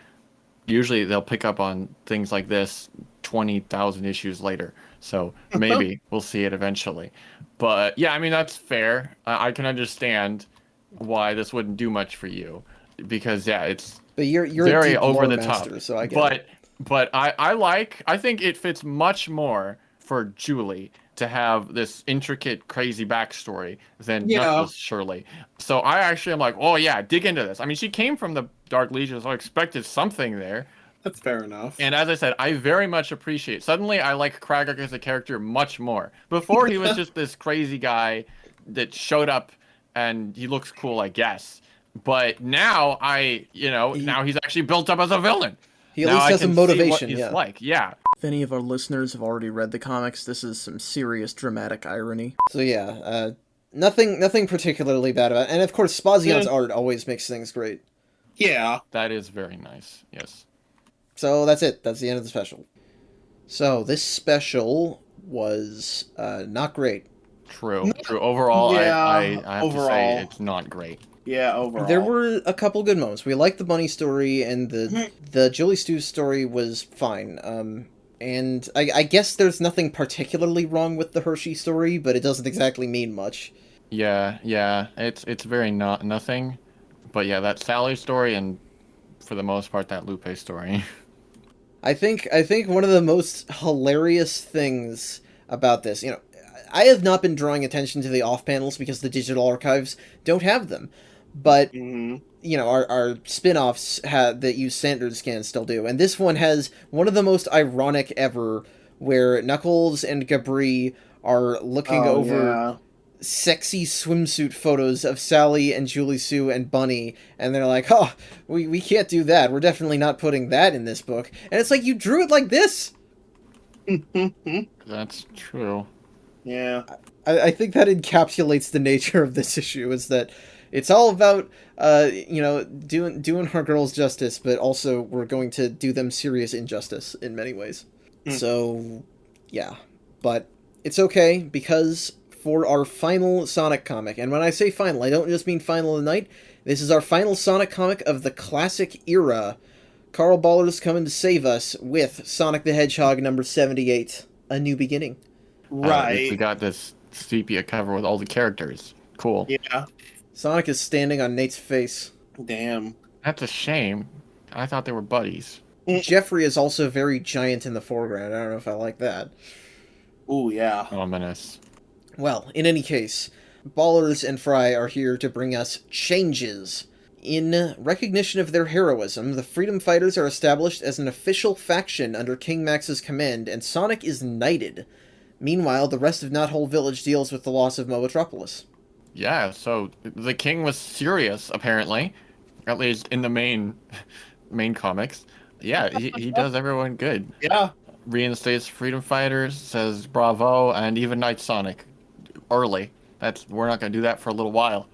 Usually they'll pick up on things like this 20,000 issues later. So maybe we'll see it eventually. But yeah, I mean, that's fair. I can understand why this wouldn't do much for you. Because, yeah, it's you're very a deep over the master, top. so I get it. But I think it fits much more for Julie to have this intricate, crazy backstory than Knuckles Shirley. So I actually am like, oh yeah, dig into this. I mean, she came from the Dark Legion, so I expected something there. That's fair enough. And as I said, I very much appreciate. Suddenly, I like Kragok as a character much more. Before, he was just this crazy guy that showed up, and he looks cool, I guess. But now now he's actually built up as a villain. He at least has a motivation. See what he's like. If any of our listeners have already read the comics, this is some serious dramatic irony. So yeah, nothing particularly bad about it. And of course, Spazion's art always makes things great. Yeah. That is very nice, yes. So that's it. That's the end of the special. So this special was not great. True. Overall, I have to say it's not great. Yeah, overall. There were a couple good moments. We liked the bunny story, and the Julie Stew story was fine. And I guess there's nothing particularly wrong with the Hershey story, but it doesn't exactly mean much. Yeah, it's very nothing. But yeah, that Sally story, and for the most part, that Lupe story. I think one of the most hilarious things about this, I have not been drawing attention to the off panels because the digital archives don't have them, but Hmm. our spin-offs that use standard scans still do, and this one has one of the most ironic ever, where Knuckles and Gabri are looking Oh, over yeah. sexy swimsuit photos of Sally and Julie Sue and Bunny, and they're like, oh, we can't do that. We're definitely not putting that in this book. And it's like, you drew it like this! That's true. Yeah. I think that encapsulates the nature of this issue, is that it's all about, doing our girls justice, but also we're going to do them serious injustice in many ways. So, yeah. But it's okay, because for our final Sonic comic, and when I say final, I don't just mean final of the night, this is our final Sonic comic of the Classic Era. Carl Baller's coming to save us with Sonic the Hedgehog number 78, A New Beginning. Right. We got this sepia cover with all the characters. Cool. Yeah. Sonic is standing on Nate's face. Damn. That's a shame. I thought they were buddies. Jeffrey is also very giant in the foreground. I don't know if I like that. Ooh, yeah. Ominous. Well, in any case, Ballers and Fry are here to bring us changes. In recognition of their heroism, the Freedom Fighters are established as an official faction under King Max's command, and Sonic is knighted. Meanwhile, the rest of Knothole Village deals with the loss of Mobotropolis. Yeah, so the king was serious, apparently. At least in the main comics. Yeah, he does everyone good. Yeah. Reinstates freedom fighters, says bravo, and even knights Sonic early. We're not gonna do that for a little while.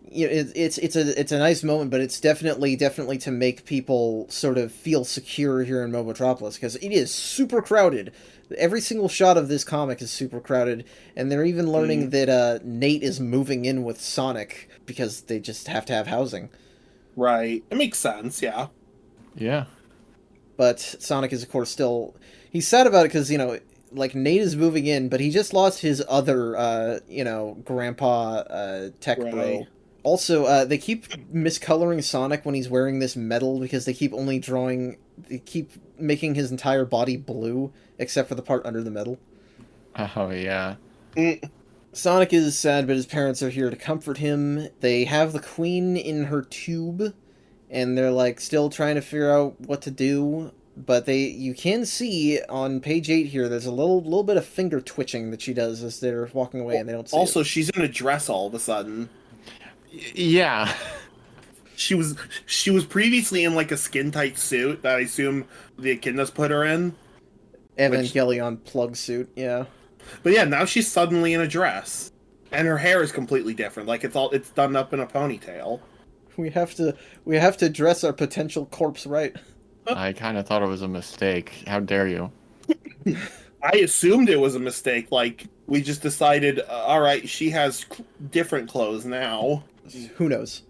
It's a nice moment, but it's definitely to make people sort of feel secure here in Mobotropolis, because it is super crowded. Every single shot of this comic is super crowded, and they're even learning that Nate is moving in with Sonic because they just have to have housing. Right. It makes sense, yeah. Yeah. But Sonic is, of course, he's sad about it because, Nate is moving in, but he just lost his other, grandpa, tech bro. Right. Also, they keep miscoloring Sonic when he's wearing this medal because they keep making his entire body blue, except for the part under the medal. Oh, yeah. Sonic is sad, but his parents are here to comfort him. They have the Queen in her tube, and they're, still trying to figure out what to do. But you can see on page 8 here, there's a little bit of finger twitching that she does as they're walking away, and they don't see Also, it. she's in a dress all of a sudden. Yeah. She was previously in a skin tight suit that I assume the Echidnas put her in. Evangelion plug suit, yeah. But yeah, now she's suddenly in a dress, and her hair is completely different. It's done up in a ponytail. We have to dress our potential corpse right. I kind of thought it was a mistake. How dare you? I assumed it was a mistake. We just decided, all right, she has different clothes now. Who knows?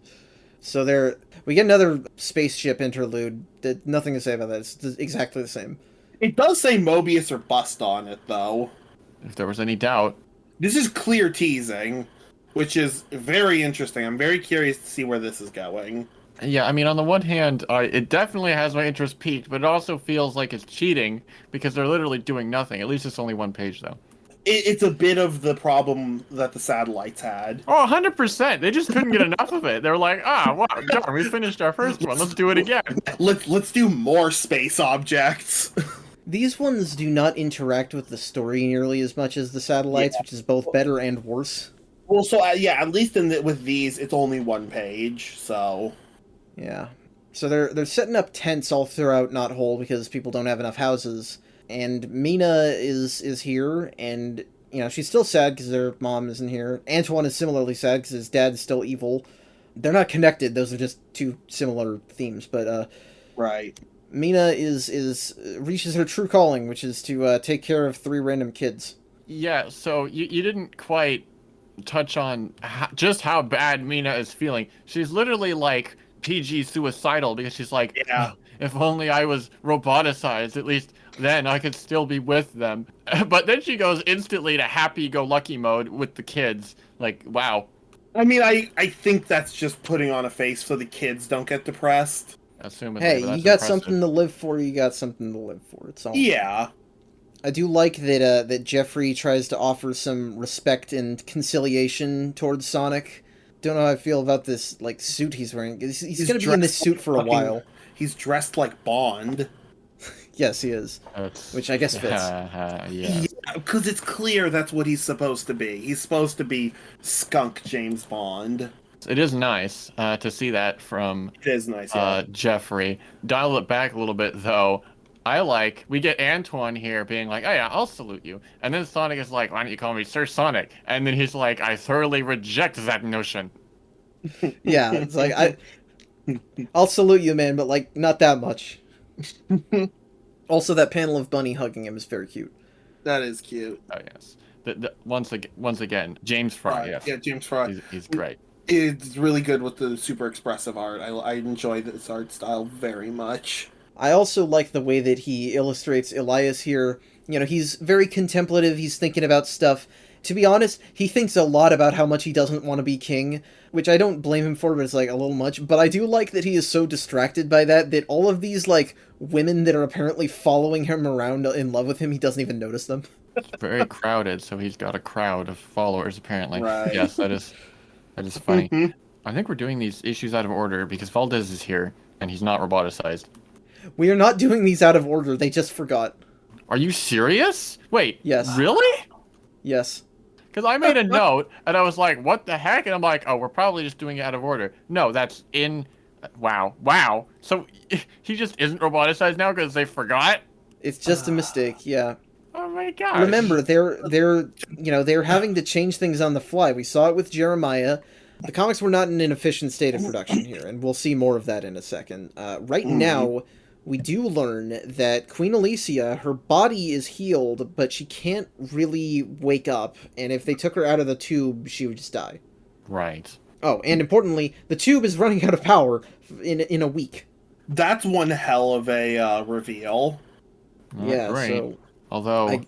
So we get another spaceship interlude. Nothing to say about that. It's exactly the same. It does say Mobius or Bust on it, though. If there was any doubt. This is clear teasing, which is very interesting. I'm very curious to see where this is going. Yeah, I mean, on the one hand, it definitely has my interest piqued, but it also feels like it's cheating because they're literally doing nothing. At least it's only one page, though. It's a bit of the problem that the satellites had. Oh, 100%. They just couldn't get enough of it. They were like, wow, darn, we finished our first one. Let's do it again. Let's do more space objects. These ones do not interact with the story nearly as much as the satellites, which is both better and worse. Well, so at least with these, it's only one page, so... Yeah. So they're setting up tents all throughout Knothole because people don't have enough houses. And Mina is here, and, she's still sad because their mom isn't here. Antoine is similarly sad because his dad is still evil. They're not connected, those are just two similar themes, but, Right. Mina reaches her true calling, which is to take care of 3 random kids. Yeah, so you didn't quite touch on just how bad Mina is feeling. She's literally PG suicidal because she's like, Yeah. If only I was roboticized, at least then I could still be with them. But then she goes instantly to happy-go-lucky mode with the kids. Wow. I mean, I think that's just putting on a face so the kids don't get depressed. assumedly. Hey, but that's you got impressive. something to live for. You got something to live for. It's all. Yeah. I do like that Jeffrey tries to offer some respect and conciliation towards Sonic. Don't know how I feel about this like suit he's wearing. He's going to be in this dressed suit like for a while. He's dressed like Bond. Yes, he is. Which I guess fits. Yeah. Because it's clear that's what he's supposed to be. He's supposed to be skunk James Bond. It is nice to see that from It is nice, yeah. Jeffrey. Dial it back a little bit, though. We get Antoine here being like, oh yeah, I'll salute you. And then Sonic is like, why don't you call me Sir Sonic? And then he's like, I thoroughly reject that notion. Yeah, it's like, I'll salute you, man, but like, not that much. Also, that panel of Bunny hugging him is very cute. That is cute. Oh, yes. Once again, James Fry, yes. Yeah, James Fry. He's great. It's really good with the super expressive art. I enjoy this art style very much. I also like the way that he illustrates Elias here. You know, he's very contemplative, he's thinking about stuff. To be honest, he thinks a lot about how much he doesn't want to be king, which I don't blame him for, but it's like a little much. But I do like that he is so distracted by that all of these, like, women that are apparently following him around in love with him, he doesn't even notice them. It's very crowded, so he's got a crowd of followers, apparently. Right. Yes, that is funny. I think we're doing these issues out of order because Valdez is here, and he's not roboticized. We are not doing these out of order, they just forgot. Are you serious? Wait. Yes. Really? Yes. Because I made a note, and I was like, what the heck? And I'm like, oh, we're probably just doing it out of order. No, that's in... Wow. So he just isn't roboticized now because they forgot? It's just a mistake, yeah. Oh my gosh. Remember, they're having to change things on the fly. We saw it with Jeremiah. The comics were not in an efficient state of production here, and we'll see more of that in a second. Right now, we do learn that Queen Alicia, her body is healed, but she can't really wake up, and if they took her out of the tube, she would just die. Right. Oh, and importantly, the tube is running out of power in a week. That's one hell of a reveal. Yeah, great. so... Although,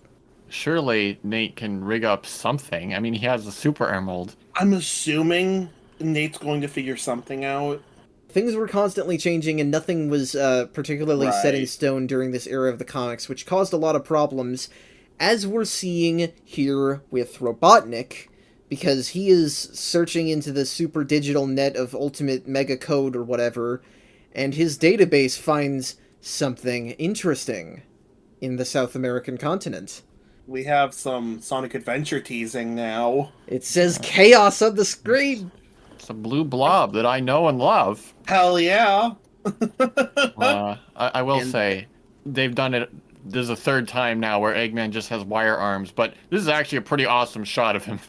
surely Nate can rig up something. I mean, he has the Super Emerald. I'm assuming Nate's going to figure something out. Things were constantly changing, and nothing was particularly set in stone during this era of the comics, which caused a lot of problems, as we're seeing here with Robotnik, because he is searching into the super digital net of Ultimate Mega Code or whatever, and his database finds something interesting in the South American continent. We have some Sonic Adventure teasing now. It says chaos on the screen! It's a blue blob that I know and love. Hell yeah! I will say, they've done it. This is a third time now where Eggman just has wire arms, but this is actually a pretty awesome shot of him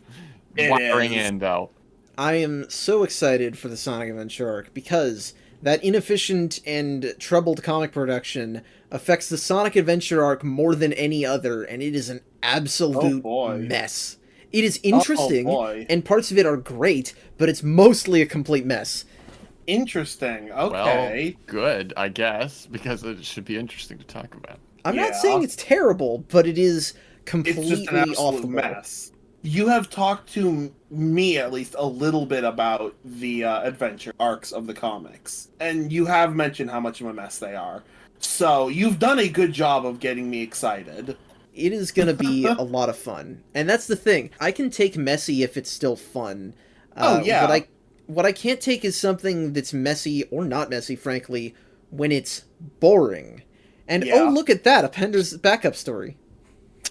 wiring in, though. I am so excited for the Sonic Adventure arc because that inefficient and troubled comic production affects the Sonic Adventure arc more than any other, and it is an absolute mess. It is interesting, and parts of it are great, but it's mostly a complete mess. Interesting. Okay. Well, good, I guess, because it should be interesting to talk about. I'm not saying it's terrible, but it is completely it's just an absolute off the mess. You have talked to me at least a little bit about the adventure arcs of the comics, and you have mentioned how much of a mess they are. So you've done a good job of getting me excited. It is going to be a lot of fun. And that's the thing. I can take messy if it's still fun. What I can't take is something that's messy, or not messy, frankly, when it's boring. And oh, look at that, a Pender's backup story.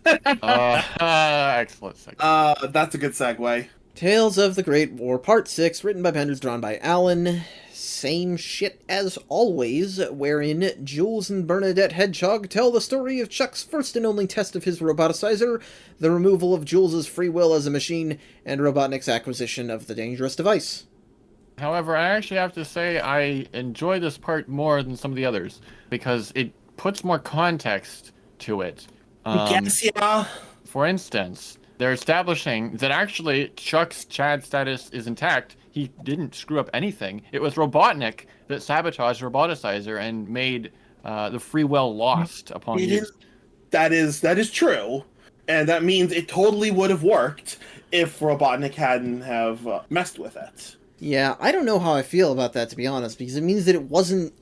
Excellent segue. That's a good segue. Tales of the Great War, Part 6, written by Penders, drawn by Alan. Same shit as always, wherein Jules and Bernadette Hedgehog tell the story of Chuck's first and only test of his roboticizer, the removal of Jules's free will as a machine, and Robotnik's acquisition of the dangerous device. However, I actually have to say I enjoy this part more than some of the others, because it puts more context to it. Yeah. For instance, they're establishing that actually Chuck's Chad status is intact. He didn't screw up anything. It was Robotnik that sabotaged Roboticizer and made the free will lost upon use. That is true, and that means it totally would have worked if Robotnik hadn't have messed with it. Yeah, I don't know how I feel about that, to be honest, because it means that it wasn't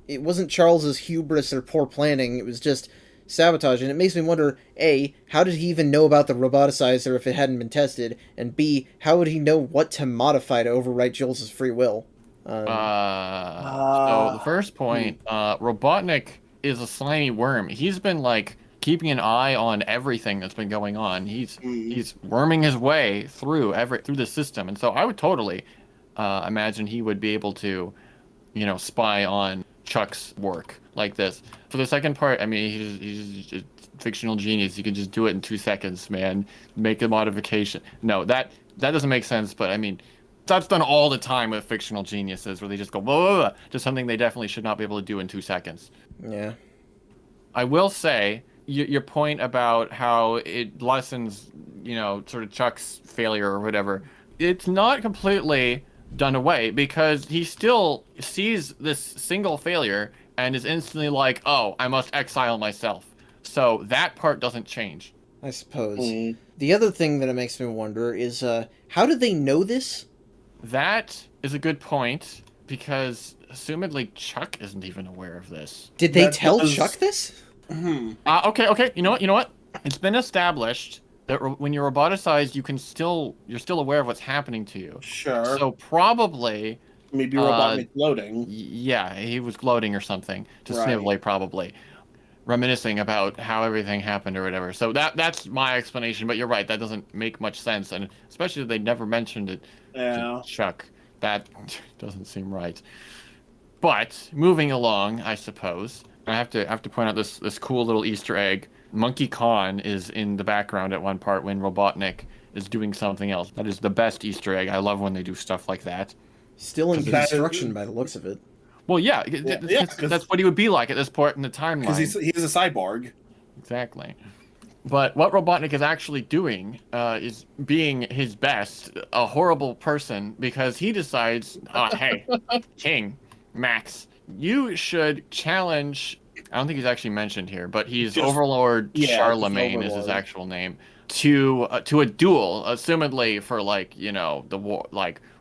it wasn't Charles's hubris or poor planning, it was just sabotage. And it makes me wonder, A, how did he even know about the roboticizer if it hadn't been tested? And B, how would he know what to modify to overwrite Jules's free will? So the first point, Robotnik is a slimy worm. He's been like keeping an eye on everything that's been going on. He's worming his way through the system, and so I would totally imagine he would be able to, spy on Chuck's work like this. For the second part, I mean, he's a fictional genius. You can just do it in 2 seconds, man. Make a modification. No, that doesn't make sense. But I mean, that's done all the time with fictional geniuses, where they just go blah, blah, blah, to something they definitely should not be able to do in 2 seconds. Yeah. I will say your point about how it lessens, sort of Chuck's failure or whatever. It's not completely done away, because he still sees this single failure and is instantly like, oh, I must exile myself. So that part doesn't change, I suppose. The other thing that it makes me wonder is, how did they know this? That is a good point, because assumedly Chuck isn't even aware of this. Did they tell Chuck this? Okay. You know what? It's been established that when you're roboticized, you're still aware of what's happening to you. Sure. So probably maybe Robotnik gloating. Yeah, he was gloating or something to Right. Snively, probably reminiscing about how everything happened or whatever. So that's my explanation. But you're right, that doesn't make much sense, and especially that they never mentioned it to Chuck. That doesn't seem right. But moving along, I suppose I have to point out this cool little Easter egg. Monkey Khan is in the background at one part when Robotnik is doing something else. That is the best Easter egg. I love when they do stuff like that. Still in construction by the looks of it. Well, yeah, that's what he would be like at this point in the timeline. Because he's a cyborg. Exactly. But what Robotnik is actually doing is being his best, a horrible person, because he decides, hey, King, Max, you should challenge... I don't think he's actually mentioned here, but he's Overlord Charlemagne is his actual name, to a duel, assumedly for, the war,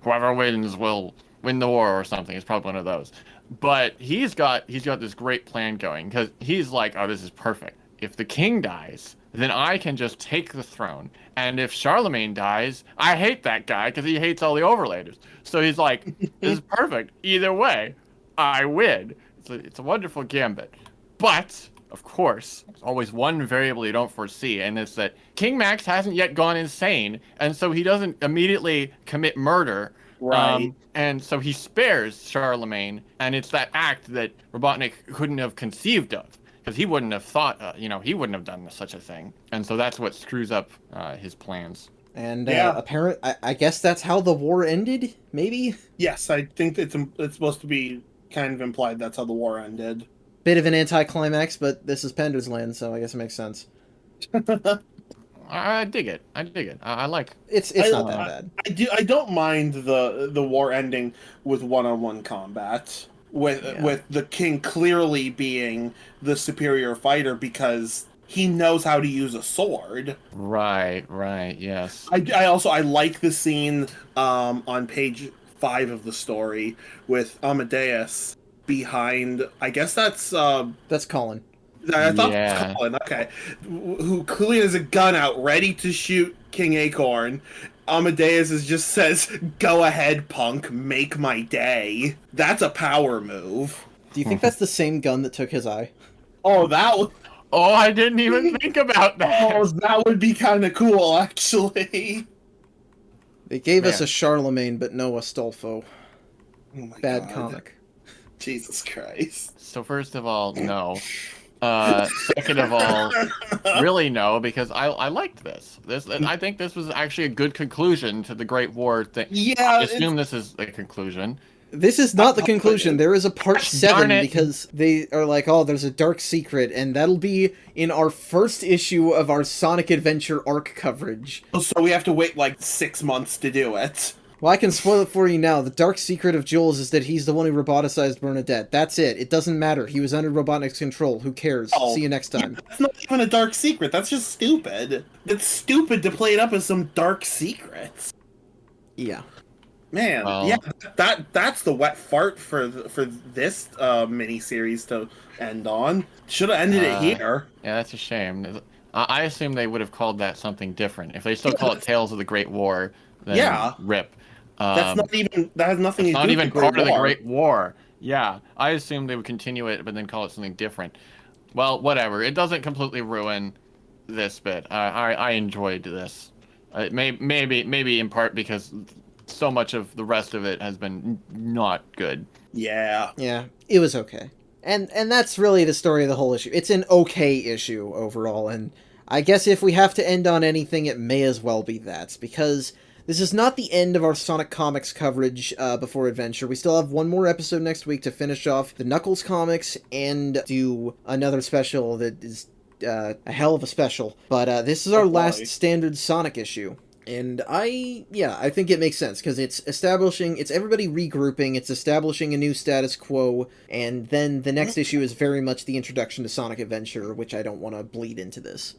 whoever wins will win the war or something. It's probably one of those. But he's got this great plan going, because he's like, oh, this is perfect. If the king dies, then I can just take the throne. And if Charlemagne dies, I hate that guy because he hates all the overlanders. So he's like, this is perfect. Either way, I win. It's a wonderful gambit. But, of course, there's always one variable you don't foresee, and it's that King Max hasn't yet gone insane, and so he doesn't immediately commit murder. Right. And so he spares Charlemagne, and it's that act that Robotnik couldn't have conceived of, because he wouldn't have thought, he wouldn't have done such a thing. And so that's what screws up his plans. And I guess that's how the war ended, maybe? Yes, I think it's supposed to be kind of implied that's how the war ended. Bit of an anticlimax, but this is Pender's land, so I guess it makes sense. I dig it. I like it's not that bad. I don't mind the war ending with one-on-one combat with the king clearly being the superior fighter because he knows how to use a sword. Right, yes. I like the scene on page 5 of the story with Amadeus behind, I guess that's Colin. I thought it was Colin, okay. Who clearly has a gun out, ready to shoot King Acorn. Amadeus just says, "Go ahead, punk, make my day." That's a power move. Do you think that's the same gun that took his eye? Oh, that would... Oh, I didn't even think about that. Oh, that would be kind of cool, actually. They gave us a Charlemagne, but no Astolfo. Oh my Bad God. comic. Jesus Christ. So first of all, no. Second of all, really no, because I liked this. And I think this was actually a good conclusion to the Great War thing. Yeah, I assume this is the conclusion. This is not the conclusion. There is a part 7 because they are like, oh, there's a dark secret, and that'll be in our first issue of our Sonic Adventure arc coverage. So we have to wait like 6 months to do it. Well, I can spoil it for you now. The dark secret of Jules is that he's the one who roboticized Bernadette. That's it. It doesn't matter. He was under Robotnik's control. Who cares? Oh, See you next time. Yeah, that's not even a dark secret. That's just stupid. It's stupid to play it up as some dark secrets. Yeah. Man, Well, yeah, that's the wet fart for this mini series to end on. Should have ended it here. yeah, that's a shame. I assume they would have called that something different. If they still call it Tales of the Great War, then Yeah, rip. that has nothing It's to not do with the even Great part of the War. Great War. Yeah, I assumed they would continue it, but then call it something different. Well, whatever. It doesn't completely ruin this bit. I enjoyed this. Maybe in part because so much of the rest of it has been not good. Yeah, Yeah, it was okay. And that's really the story of the whole issue. It's an okay issue overall, and I guess if we have to end on anything, it may as well be that, because this is not the end of our Sonic Comics coverage before Adventure. We still have one more episode next week to finish off the Knuckles comics and do another special that is a hell of a special. But this is our last standard Sonic issue. And I think it makes sense, because it's everybody regrouping, it's establishing a new status quo, and then the next issue is very much the introduction to Sonic Adventure, which I don't want to bleed into this.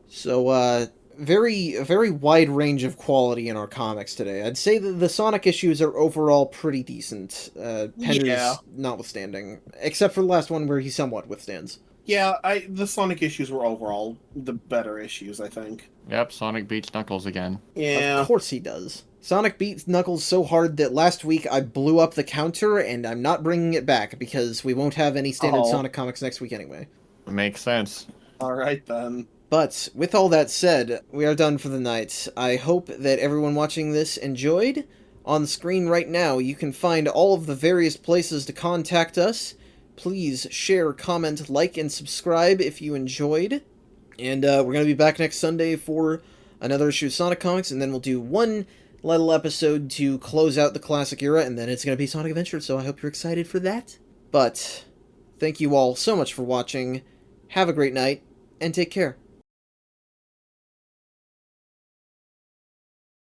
So, very wide range of quality in our comics today. I'd say that the Sonic issues are overall pretty decent, Pender's notwithstanding, except for the last one where he somewhat withstands. yeah. The Sonic issues were overall the better issues, I think. Yep, Sonic beats Knuckles again. Yeah, Of course he does. Sonic beats Knuckles so hard that last week I blew up the counter, and I'm not bringing it back because we won't have any standard Sonic comics next week anyway. Makes sense. all right then. But with all that said, we are done for the night. I hope that everyone watching this enjoyed. On the screen right now, you can find all of the various places to contact us. Please share, comment, like, and subscribe if you enjoyed. And we're going to be back next Sunday for another issue of Sonic Comics, and then we'll do one little episode to close out the Classic Era, and then it's going to be Sonic Adventure, so I hope you're excited for that. But thank you all so much for watching. Have a great night, and take care.